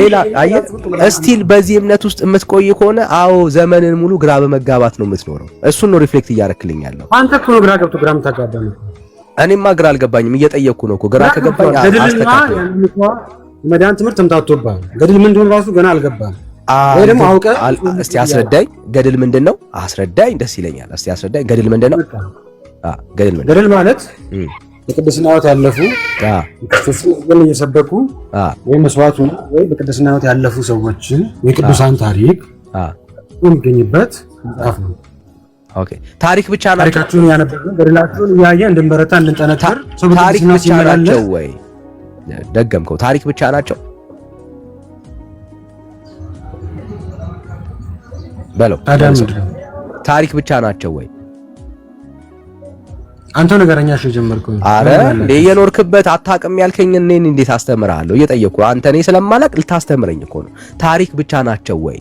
ሌላ አየህ። እስቲል በዚህ እምነት ውስጥ የምትቆይ ከሆነ አዎ ዘመንን ሙሉ ግራ በመጋባት ነው የምትኖረው። እሱን ነው ሪፍሌክት እያደረክልኝ ያለው። አንተ እኮ ነው ግራ ገብቶ ግራ የምታጋባ ነው። እኔማ ግራ አልገባኝም፣ እየጠየቅኩ ነው እኮ። ግራ ከገባኝ አስተካክል። የመዳን ትምህርት ተምታቶብሃል። ገድል ምን እንደሆነ ራሱ ገና አልገባህም ወይ ደግሞ አውቀህ እስቲ አስረዳኝ። ገድል ምንድነው? አስረዳኝ፣ ደስ ይለኛል። እስቲ አስረዳኝ። ገድል ምንድነው? ገድል ምንድነው? ገድል ማለት በቅድስና ሕይወት ያለፉ ክርስቶስን ወንጌል እየሰበኩ ወይ መስዋዕቱ ወይ በቅድስና ሕይወት ያለፉ ሰዎችን የቅዱሳን ታሪክ የሚገኝበት መጽሐፍ ነው። ኦኬ ታሪክ ብቻ ናቸው? ታሪካቸውን ያነበብን ገድላቸውን እያየ እንድንበረታ እንድንጠነክር ታሪክ ብቻ ናቸው ወይ? ደገምከው። ታሪክ ብቻ ናቸው በለው። ታሪክ ብቻ ናቸው ወይ? አንተ ነገረኛ እሺ ጀመርኩ። አረ እንዴ የኖርክበት አታውቅም ያልከኝ እኔን እንዴት አስተምርሃለሁ? እየጠየቅኩ አንተ እኔ ስለማላቅ ልታስተምረኝ እኮ ነው። ታሪክ ብቻ ናቸው ወይ?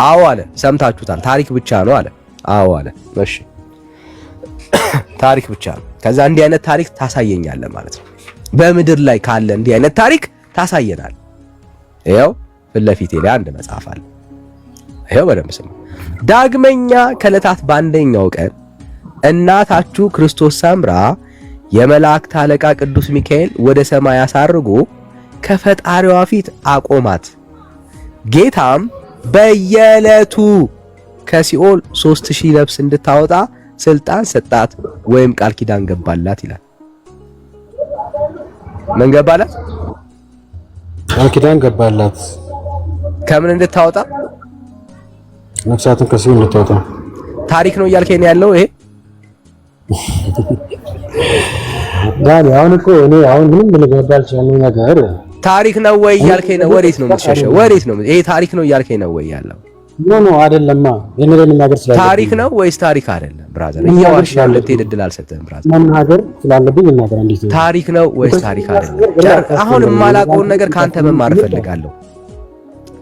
አዎ አለ። ሰምታችሁታል። ታሪክ ብቻ ነው አለ። አዎ አለ። እሺ ታሪክ ብቻ ነው። ከዛ እንዲህ አይነት ታሪክ ታሳየኛለህ ማለት ነው። በምድር ላይ ካለ እንዲህ አይነት ታሪክ ታሳየናል። ይኸው ፊት ለፊቴ ላይ አንድ መጽሐፍ አለ። ይኸው በደንብ ስሙ። ዳግመኛ ከዕለታት በአንደኛው ቀን እናታችሁ ክርስቶስ ሰምራ የመላእክት አለቃ ቅዱስ ሚካኤል ወደ ሰማይ አሳርጎ ከፈጣሪዋ ፊት አቆማት። ጌታም በየዕለቱ ከሲኦል 3000 ነፍስ እንድታወጣ ስልጣን ሰጣት ወይም ቃል ኪዳን ገባላት ይላል። ምን ገባላት? ቃል ኪዳን ገባላት። ከምን እንድታወጣ? ነፍሳትን ከሲኦል እንድታወጣ። ታሪክ ነው እያልከኝ ያለው ይሄ ዳኒ? አሁን እኮ እኔ አሁን ምንም ልገባ አልቻለሁ ነገር ታሪክ ነው ወይ እያልከኝ ነው? ወዴት ነው የምትሸሸው? ወዴት ነው ይሄ ታሪክ ነው እያልከኝ ነው ወይ ያለው? ኖ አይደለማ። የነገር መናገር ስላለብኝ ታሪክ ነው ወይስ ታሪክ አይደለም? ብራዘር እያዋሽ ያለው እድል አልሰጠህም። ብራዘር መናገር ስላለብኝ መናገር እንዴት ነው? ታሪክ ነው ወይስ ታሪክ አይደለም? አሁን የማላውቀውን ነገር ካንተ መማር እፈልጋለሁ።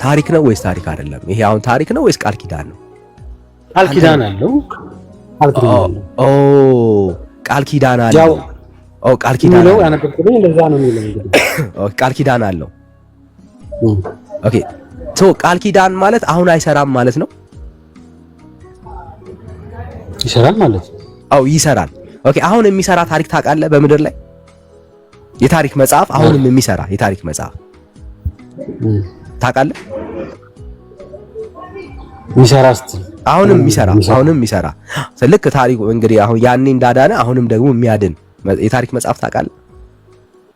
ታሪክ ነው ወይስ ታሪክ አይደለም? ይሄ አሁን ታሪክ ነው ወይስ ቃል ኪዳን ነው? ቃል ኪዳን አለው። ኦ ቃል ኪዳን አለው። ኦ ቃል ኪዳን ነው ያነበብኩኝ። እንደዛ ነው የሚለው እንግዲህ። ኦ ቃል ኪዳን አለው። ኦኬ ሶ ቃል ኪዳን ማለት አሁን አይሰራም ማለት ነው? ይሰራል ማለት ነው? አው ይሰራል። ኦኬ አሁን የሚሰራ ታሪክ ታውቃለህ? በምድር ላይ የታሪክ መጽሐፍ አሁንም የሚሰራ የታሪክ መጽሐፍ ታውቃለህ? አሁንም የሚሰራ ልክ ታሪኩ እንግዲህ አሁን ያኔ እንዳዳነ አሁንም ደግሞ የሚያድን የታሪክ መጽሐፍ ታውቃለህ?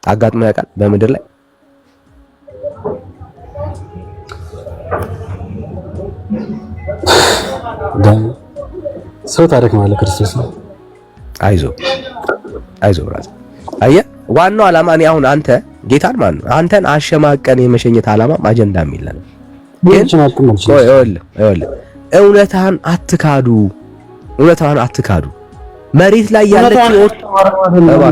አጋጥሞ ያውቃል በምድር ላይ? ሰው ታሪክ ማለት ክርስቶስ ነው። አይዞ ብራዘር። አየህ ዋናው ዓላማ እኔ አሁን አንተ ጌታን ማን ነው አንተን አሸማቀን የመሸኘት ዓላማ አጀንዳም የለንም። እውነታን አትካዱ። መሬት ላይ ያለችው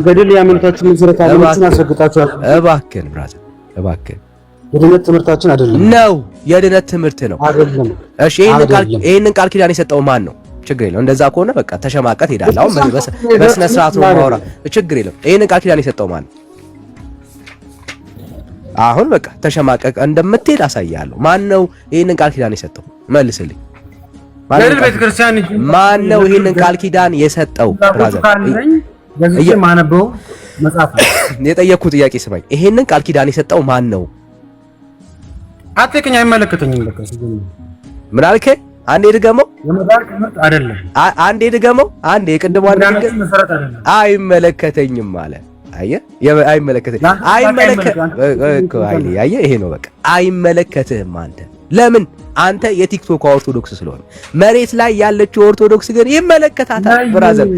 ገድል ያመልካችሁ መሰረት አለችን አሰግጣችኋል። እባክህን ብራዘር እባክህን የድነት ትምህርታችን አይደለም ነው የድነት ትምህርት ነው አይደለም። እሺ ይሄንን ቃል ኪዳን የሰጠው ማን ነው? ችግር የለም እንደዛ ከሆነ በቃ ተሸማቀት ሄዳለሁ። አሁን በስነ ስርዓት ነው ማውራ ችግር የለም። ይሄንን ቃል ኪዳን የሰጠው ማን ነው? አሁን በቃ ተሸማቀቅ እንደምትሄድ አሳያለሁ። ማን ነው ይሄንን ቃል ኪዳን የሰጠው? መልስልኝ። ማን ነው ይሄንን ቃል ኪዳን የሰጠው? ብራዘር ማነበው መጽሐፍ የጠየቅኩት ጥያቄ ስማኝ። ይሄንን ቃል ኪዳን የሰጠው ማን ነው? አትከኝ አይመለከተኝም። በቃ ምን አልከኝ? አንዴ ድገመው። የመዳን ትምህርት አይደለም። አንዴ ድገመው። አንዴ የቅድሙ አንዴ አይመለከተኝም ማለት አየህ፣ አየህ ይሄ ነው በቃ አይመለከትህም አንተ። ለምን? አንተ የቲክቶክ ኦርቶዶክስ ስለሆነ። መሬት ላይ ያለችው ኦርቶዶክስ ግን ይመለከታታል። ብራዘር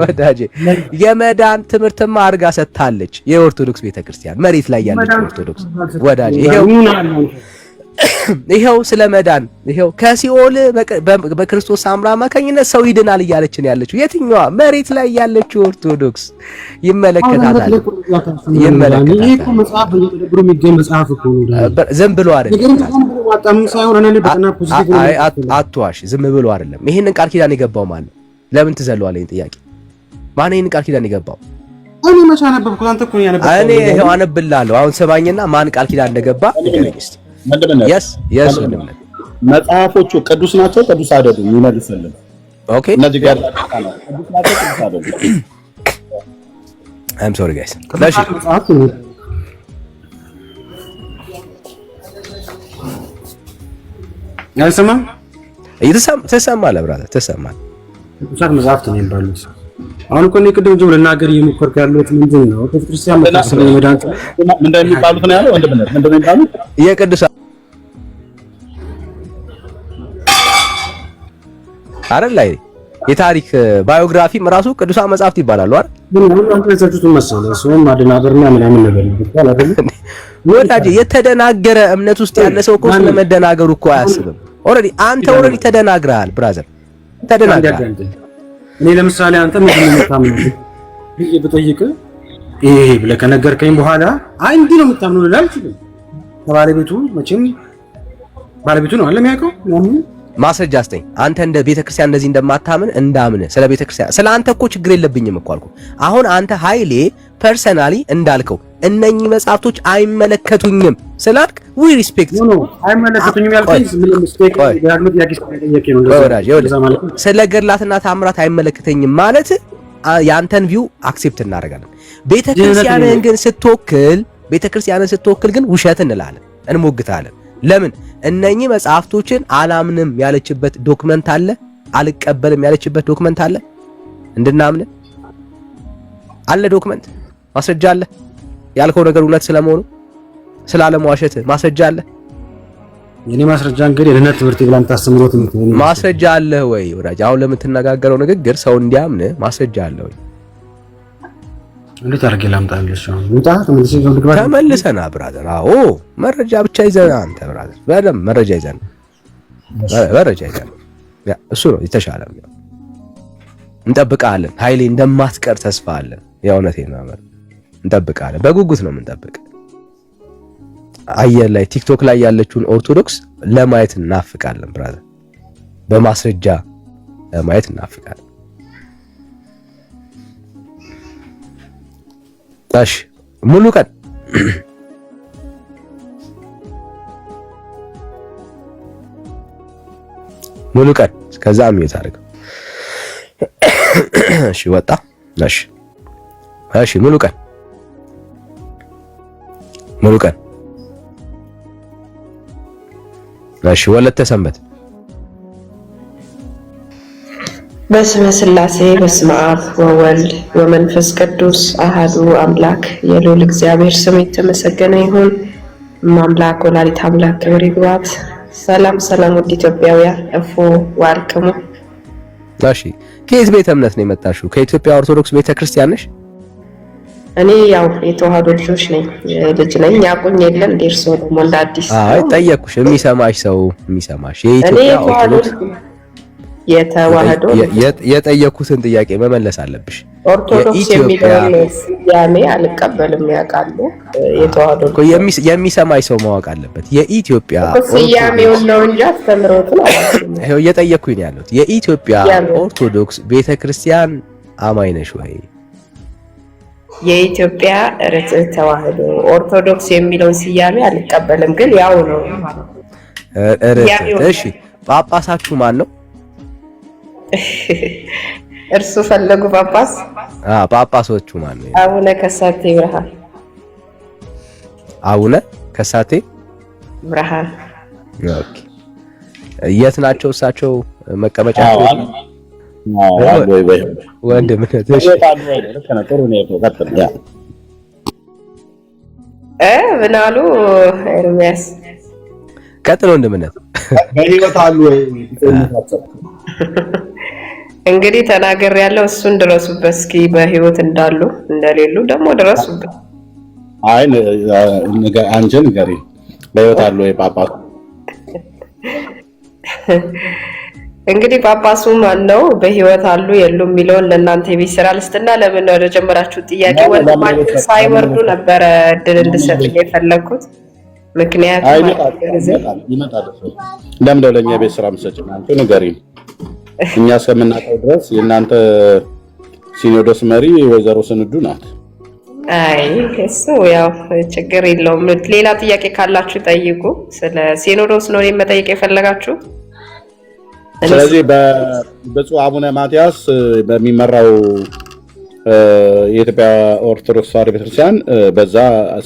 ወዳጄ የመዳን ትምህርትማ አድርጋ ሰጥታለች የኦርቶዶክስ ቤተክርስቲያን። መሬት ላይ ያለችው ኦርቶዶክስ ወዳጄ ይሄው ስለ መዳን ይሄው ከሲኦል በክርስቶስ አምራ አማካኝነት ሰው ይድናል እያለችን ያለችው የትኛዋ? መሬት ላይ ያለችው ኦርቶዶክስ ይመለከታታል። ይሄ እኮ መጽሐፍ በየተደብሩ የሚገኝ መጽሐፍ እኮ ነው። ዝም ብሎ አይደለም። አትዋሽ። ዝም ብሎ አይደለም። ይሄንን ቃል ኪዳን የገባው ማን ነው? ለምን ትዘለዋለህ? ጥያቄ ማን ይሄንን ቃል ኪዳን የገባው? እኔ መቼ አነበብኩት? አንተ እኮ ነው ያነበብኩት። እኔ ይሄው አነብልሃለሁ። አሁን ሰማኝና ማን ቃል ኪዳን እንደገባ ንገረኝ እስቲ። መጽሐፎቹ ቅዱስ ናቸው ቅዱስ አይደሉም? ይመልስልን። ኦኬ እነዚህ ጋር ቅዱስ ናቸው ቅዱስ አይደሉም? I'm sorry guys። አይሰማም? ትሰማለህ ብራዘር ትሰማለህ። ቅዱሳት መጽሐፍት ነው የሚባሉት። አሁን እኮ ነው ቅድም ጀምሮ ልናገር እየሞከርኩ ያለሁት ምንድን ነው? ቤተክርስቲያን መታሰብ የመዳን ምንድን የሚባሉት ነው ያለው? ምንድን ነው የሚባሉት? የቅዱሳን አይደል ላይ የታሪክ ባዮግራፊም ራሱ ቅዱሳን መጽሐፍት ይባላሉ አይደል? ምን አንተ ለሰጡት መሰለህ ሰውም ማደናገርና ምናምን ነገር ይባላል አይደል? ወዳጄ የተደናገረ እምነት ውስጥ ያለ ሰው እኮ ስለመደናገሩ እኮ አያስብም። አንተ ኦልሬዲ ተደናግረሃል ብራዘር ተደናግረሃል። እኔ ለምሳሌ አንተ ምንድን ነው የምታምነው ብዬ ብጠይቅህ ይሄ ብለህ ከነገርከኝ በኋላ አይ እንዲህ ነው የምታምነው ልልህ አልችልም። ከባለቤቱ መቼም ባለቤቱ ነው አለ የሚያውቀው ማስረጃ አስጠኝ። አንተ እንደ ቤተክርስቲያን እንደዚህ እንደማታምን እንዳምን ስለ ቤተክርስቲያን ስለ አንተ እኮ ችግር የለብኝም እኮ አልኩ። አሁን አንተ ኃይሌ ፐርሰናሊ እንዳልከው እነኚህ መጽሐፍቶች አይመለከቱኝም ስላልክ ዊ ሪስፔክት ነው። አይመለከቱኝም ያልከኝ ምን ሚስቴክ ያግመት ያቂስ ነው። ስለ ገድላትና ታምራት አይመለከተኝም ማለት ያንተን ቪው አክሴፕት እናደርጋለን። ቤተክርስቲያንን ስትወክል ግን ውሸት እንላለን፣ እንሞግታለን። ለምን? እነኚህ መጽሐፍቶችን አላምንም ያለችበት ዶክመንት አለ፣ አልቀበልም ያለችበት ዶክመንት አለ፣ እንድናምን አለ ዶክመንት፣ ማስረጃ አለ። ያልከው ነገር እውነት ስለመሆኑ ስላለመዋሸት ማስረጃ አለ። የኔ ማስረጃ እንግዲህ የድነት ትምህርት ብላን ታስተምሩት ነው። ማስረጃ አለ ወይ ወዳጅ? አሁን ለምትነጋገረው ንግግር ሰው እንዲያምን ማስረጃ አለ ወይ? እንዴት አድርጌ ላምጣልሽ? ተመልሰና ብራዘር። አዎ መረጃ ብቻ ይዘና አንተ ብራዘር በደምብ መረጃ ይዘና እሱ ነው የተሻለ። እንጠብቃለን ኃይሌ እንደማትቀር ተስፋ አለን። የእውነቴን ነው እንጠብቃለን። በጉጉት ነው የምንጠብቅ። አየር ላይ ቲክቶክ ላይ ያለችውን ኦርቶዶክስ ለማየት እናፍቃለን ብራዘር። በማስረጃ ለማየት እናፍቃለን። እሺ ሙሉ ቀን ከዛ አምየት አድርገው እሺ ወጣ። እሺ ሙሉ ቀን እሺ ወለተ ሰንበት በስመ ሥላሴ በስመ አብ ወወልድ ወመንፈስ ቅዱስ አሐዱ አምላክ የልዑል እግዚአብሔር ስም የተመሰገነ ይሁን። አምላክ ወላዲተ አምላክ ክብር ይግባት። ሰላም ውድ ኢትዮጵያውያን እፎ ዋልክሙ። እሺ ከየት ቤተ እምነት ነው የመጣሽው? ከኢትዮጵያ ኦርቶዶክስ ቤተክርስቲያን ነሽ? እኔ ያው የተዋህዶ ልጅ ነኝ። ያቁኝ የለም ደርሶ ደግሞ እንደ አዲስ አይ ጠየቅኩሽ። የሚሰማሽ የኢትዮጵያ ኦርቶዶክስ የተዋህዶ የጠየኩትን ጥያቄ መመለስ አለብሽ። ኦርቶዶክስ የሚለውን ስያሜ አልቀበልም ያውቃሉ። የተዋህዶ የሚሰማሽ ሰው ማወቅ አለበት። የኢትዮጵያ ስያሜውን ነው እንጂ አስተምሮቱን አላውቅም። ይሄው እየጠየኩኝ ነው ያለሁት። የኢትዮጵያ ኦርቶዶክስ ቤተክርስቲያን አማኝ ነሽ ወይ? የኢትዮጵያ ርትዕት ተዋህዶ ኦርቶዶክስ የሚለውን ስያሜ አልቀበልም፣ ግን ያው ነው። እሺ ጳጳሳችሁ ማን ነው? እርሱ ፈለጉ ጳጳስ? ጳጳሶቹ ማን ነው? አቡነ ከሳቴ ብርሃን። አቡነ ከሳቴ ብርሃን። ኦኬ። የት ናቸው እሳቸው መቀመጫቸው? ወንድምነት ምን አሉ ኤርሚያስ? ቀጥሎ ወንድምነት በህይወት አሉ ወይ? እንግዲህ ተናገር ያለው እሱን ድረሱበት እስኪ። በህይወት እንዳሉ እንደሌሉ ደግሞ ድረሱበት። አይ አንጀን ገሪ በህይወት አሉ ወይ ጳጳሱ? እንግዲህ ጳጳሱ ማን ነው? በህይወት አሉ የሉም የሚለውን ለእናንተ የቤት ስራ ልስጥና ለምን ወደ ጀመራችሁ ጥያቄ ወንድማችሁ ሳይወርዱ ነበረ እድል እንድሰጥ የፈለኩት። ምክንያቱም ለምን ለኛ የቤት ስራ መስጠት አንተ ንገሪኝ። እኛ እስከምናውቀው ድረስ የእናንተ ሲኖዶስ መሪ ወይዘሮ ስንዱ ናት። አይ እሱ ያው ችግር የለውም። ሌላ ጥያቄ ካላችሁ ጠይቁ። ስለ ሲኖዶስ ነው መጠየቅ የፈለጋችሁ? ስለዚህ በብፁዕ አቡነ ማትያስ በሚመራው የኢትዮጵያ ኦርቶዶክስ ተዋሕዶ ቤተክርስቲያን በዛ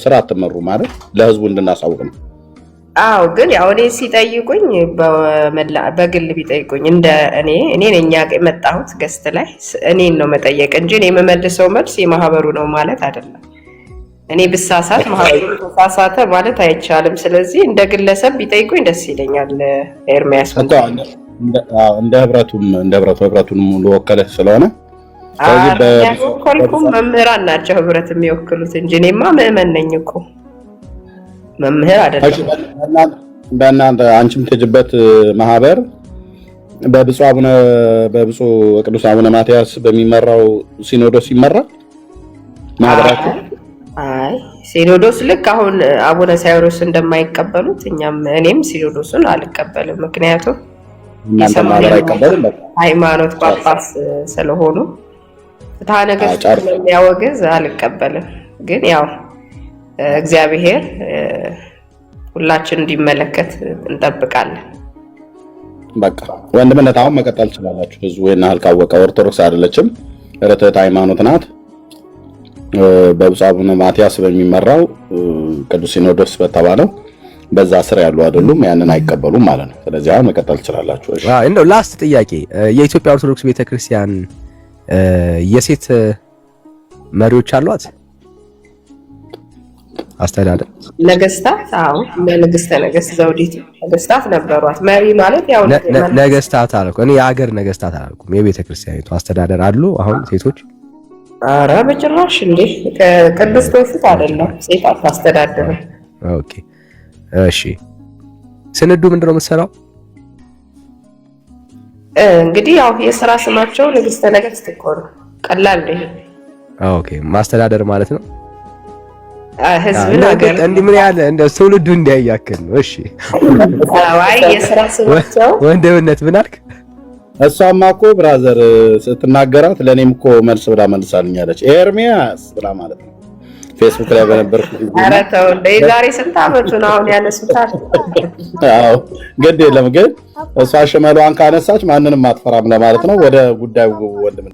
ስራ አትመሩ ማለት ለህዝቡ እንድናሳውቅ ነው። አዎ ግን ያው እኔ ሲጠይቁኝ በግል ቢጠይቁኝ እንደ እኔ ነኝ የመጣሁት ገስት ላይ እኔን ነው መጠየቅ እንጂ እኔ የምመልሰው መልስ የማህበሩ ነው ማለት አይደለም። እኔ ብሳሳት ማህበሩ ተሳሳተ ማለት አይቻልም። ስለዚህ እንደ ግለሰብ ቢጠይቁኝ ደስ ይለኛል። ኤርሚያስ እንደ ህብረቱን ሙሉ ወከለ ስለሆነ ስለዚህ መምህራን ናቸው ህብረት የሚወክሉት እንጂ እኔማ ምዕመን ነኝ እኮ መምህር አይደለም። በእናንተ አንቺም ትጅበት ማህበር በብፁዕ ቅዱስ አቡነ ማትያስ በሚመራው ሲኖዶስ ይመራል ማህበራችሁ? አይ ሲኖዶስ ልክ አሁን አቡነ ሳይሮስ እንደማይቀበሉት እኔም ሲኖዶሱን አልቀበልም። ምክንያቱም ሃይማኖት ጳጳስ ስለሆኑ ፍትሐ ነገሥት ስለሚያወግዝ አልቀበልም። ግን ያው እግዚአብሔር ሁላችን እንዲመለከት እንጠብቃለን። በቃ ወንድምነት አሁን መቀጠል ትችላላችሁ። ህዝቡ የናህል ካወቀ ኦርቶዶክስ አይደለችም፣ ርትዕት ሃይማኖት ናት። በብፁዕ አቡነ ማትያስ በሚመራው ቅዱስ ሲኖዶስ በተባለው በዛ ስር ያሉ አይደሉም፣ ያንን አይቀበሉም ማለት ነው። ስለዚህ አሁን መቀጠል ትችላላችሁ። እሺ እንደው ላስት ጥያቄ፣ የኢትዮጵያ ኦርቶዶክስ ቤተክርስቲያን የሴት መሪዎች አሏት? አስተዳደር ነገስታት? አዎ ለንግስተ ነገስት ዘውዲቱ ነገስታት ነበሯት። መሪ ማለት ያው ነገስታት አልኩ እኔ፣ የሀገር ነገስታት አላልኩም። የቤተክርስቲያኒቱ አስተዳደር አሉ አሁን ሴቶች? ኧረ በጭራሽ እንዴ! ቅድስት ወፍት አይደለም ሴት አታስተዳድርም። ኦኬ እሺ። ስንዱ ምንድን ነው የምትሰራው? እንግዲህ ያው የሥራ ስማቸው ንግስተ ነገስት እኮ ነው። ቀላል ነው። ኦኬ ማስተዳደር ማለት ነው ህዝብን ሀገር እንዲህ ምን ያለ እንደ ትውልዱ እንዲያያክል ነው። እሺ አይ የሥራ ስማቸው ወንድምነት ምን አልክ? እሷማ እኮ ብራዘር ስትናገራት ለኔም እኮ መልስ ብላ መልሳልኛለች። ኤርሚያስ ብላ ማለት ነው ፌስቡክ ላይ በነበርኩ ጊዜ። ኧረ ተው እንደ ዛሬ ስንት አመቱ ነው አሁን ያነሱታል? አዎ ግድ የለም ግን እሷ ሽመሏን ካነሳች ማንንም አትፈራም ለማለት ነው። ወደ ጉዳዩ ወንድም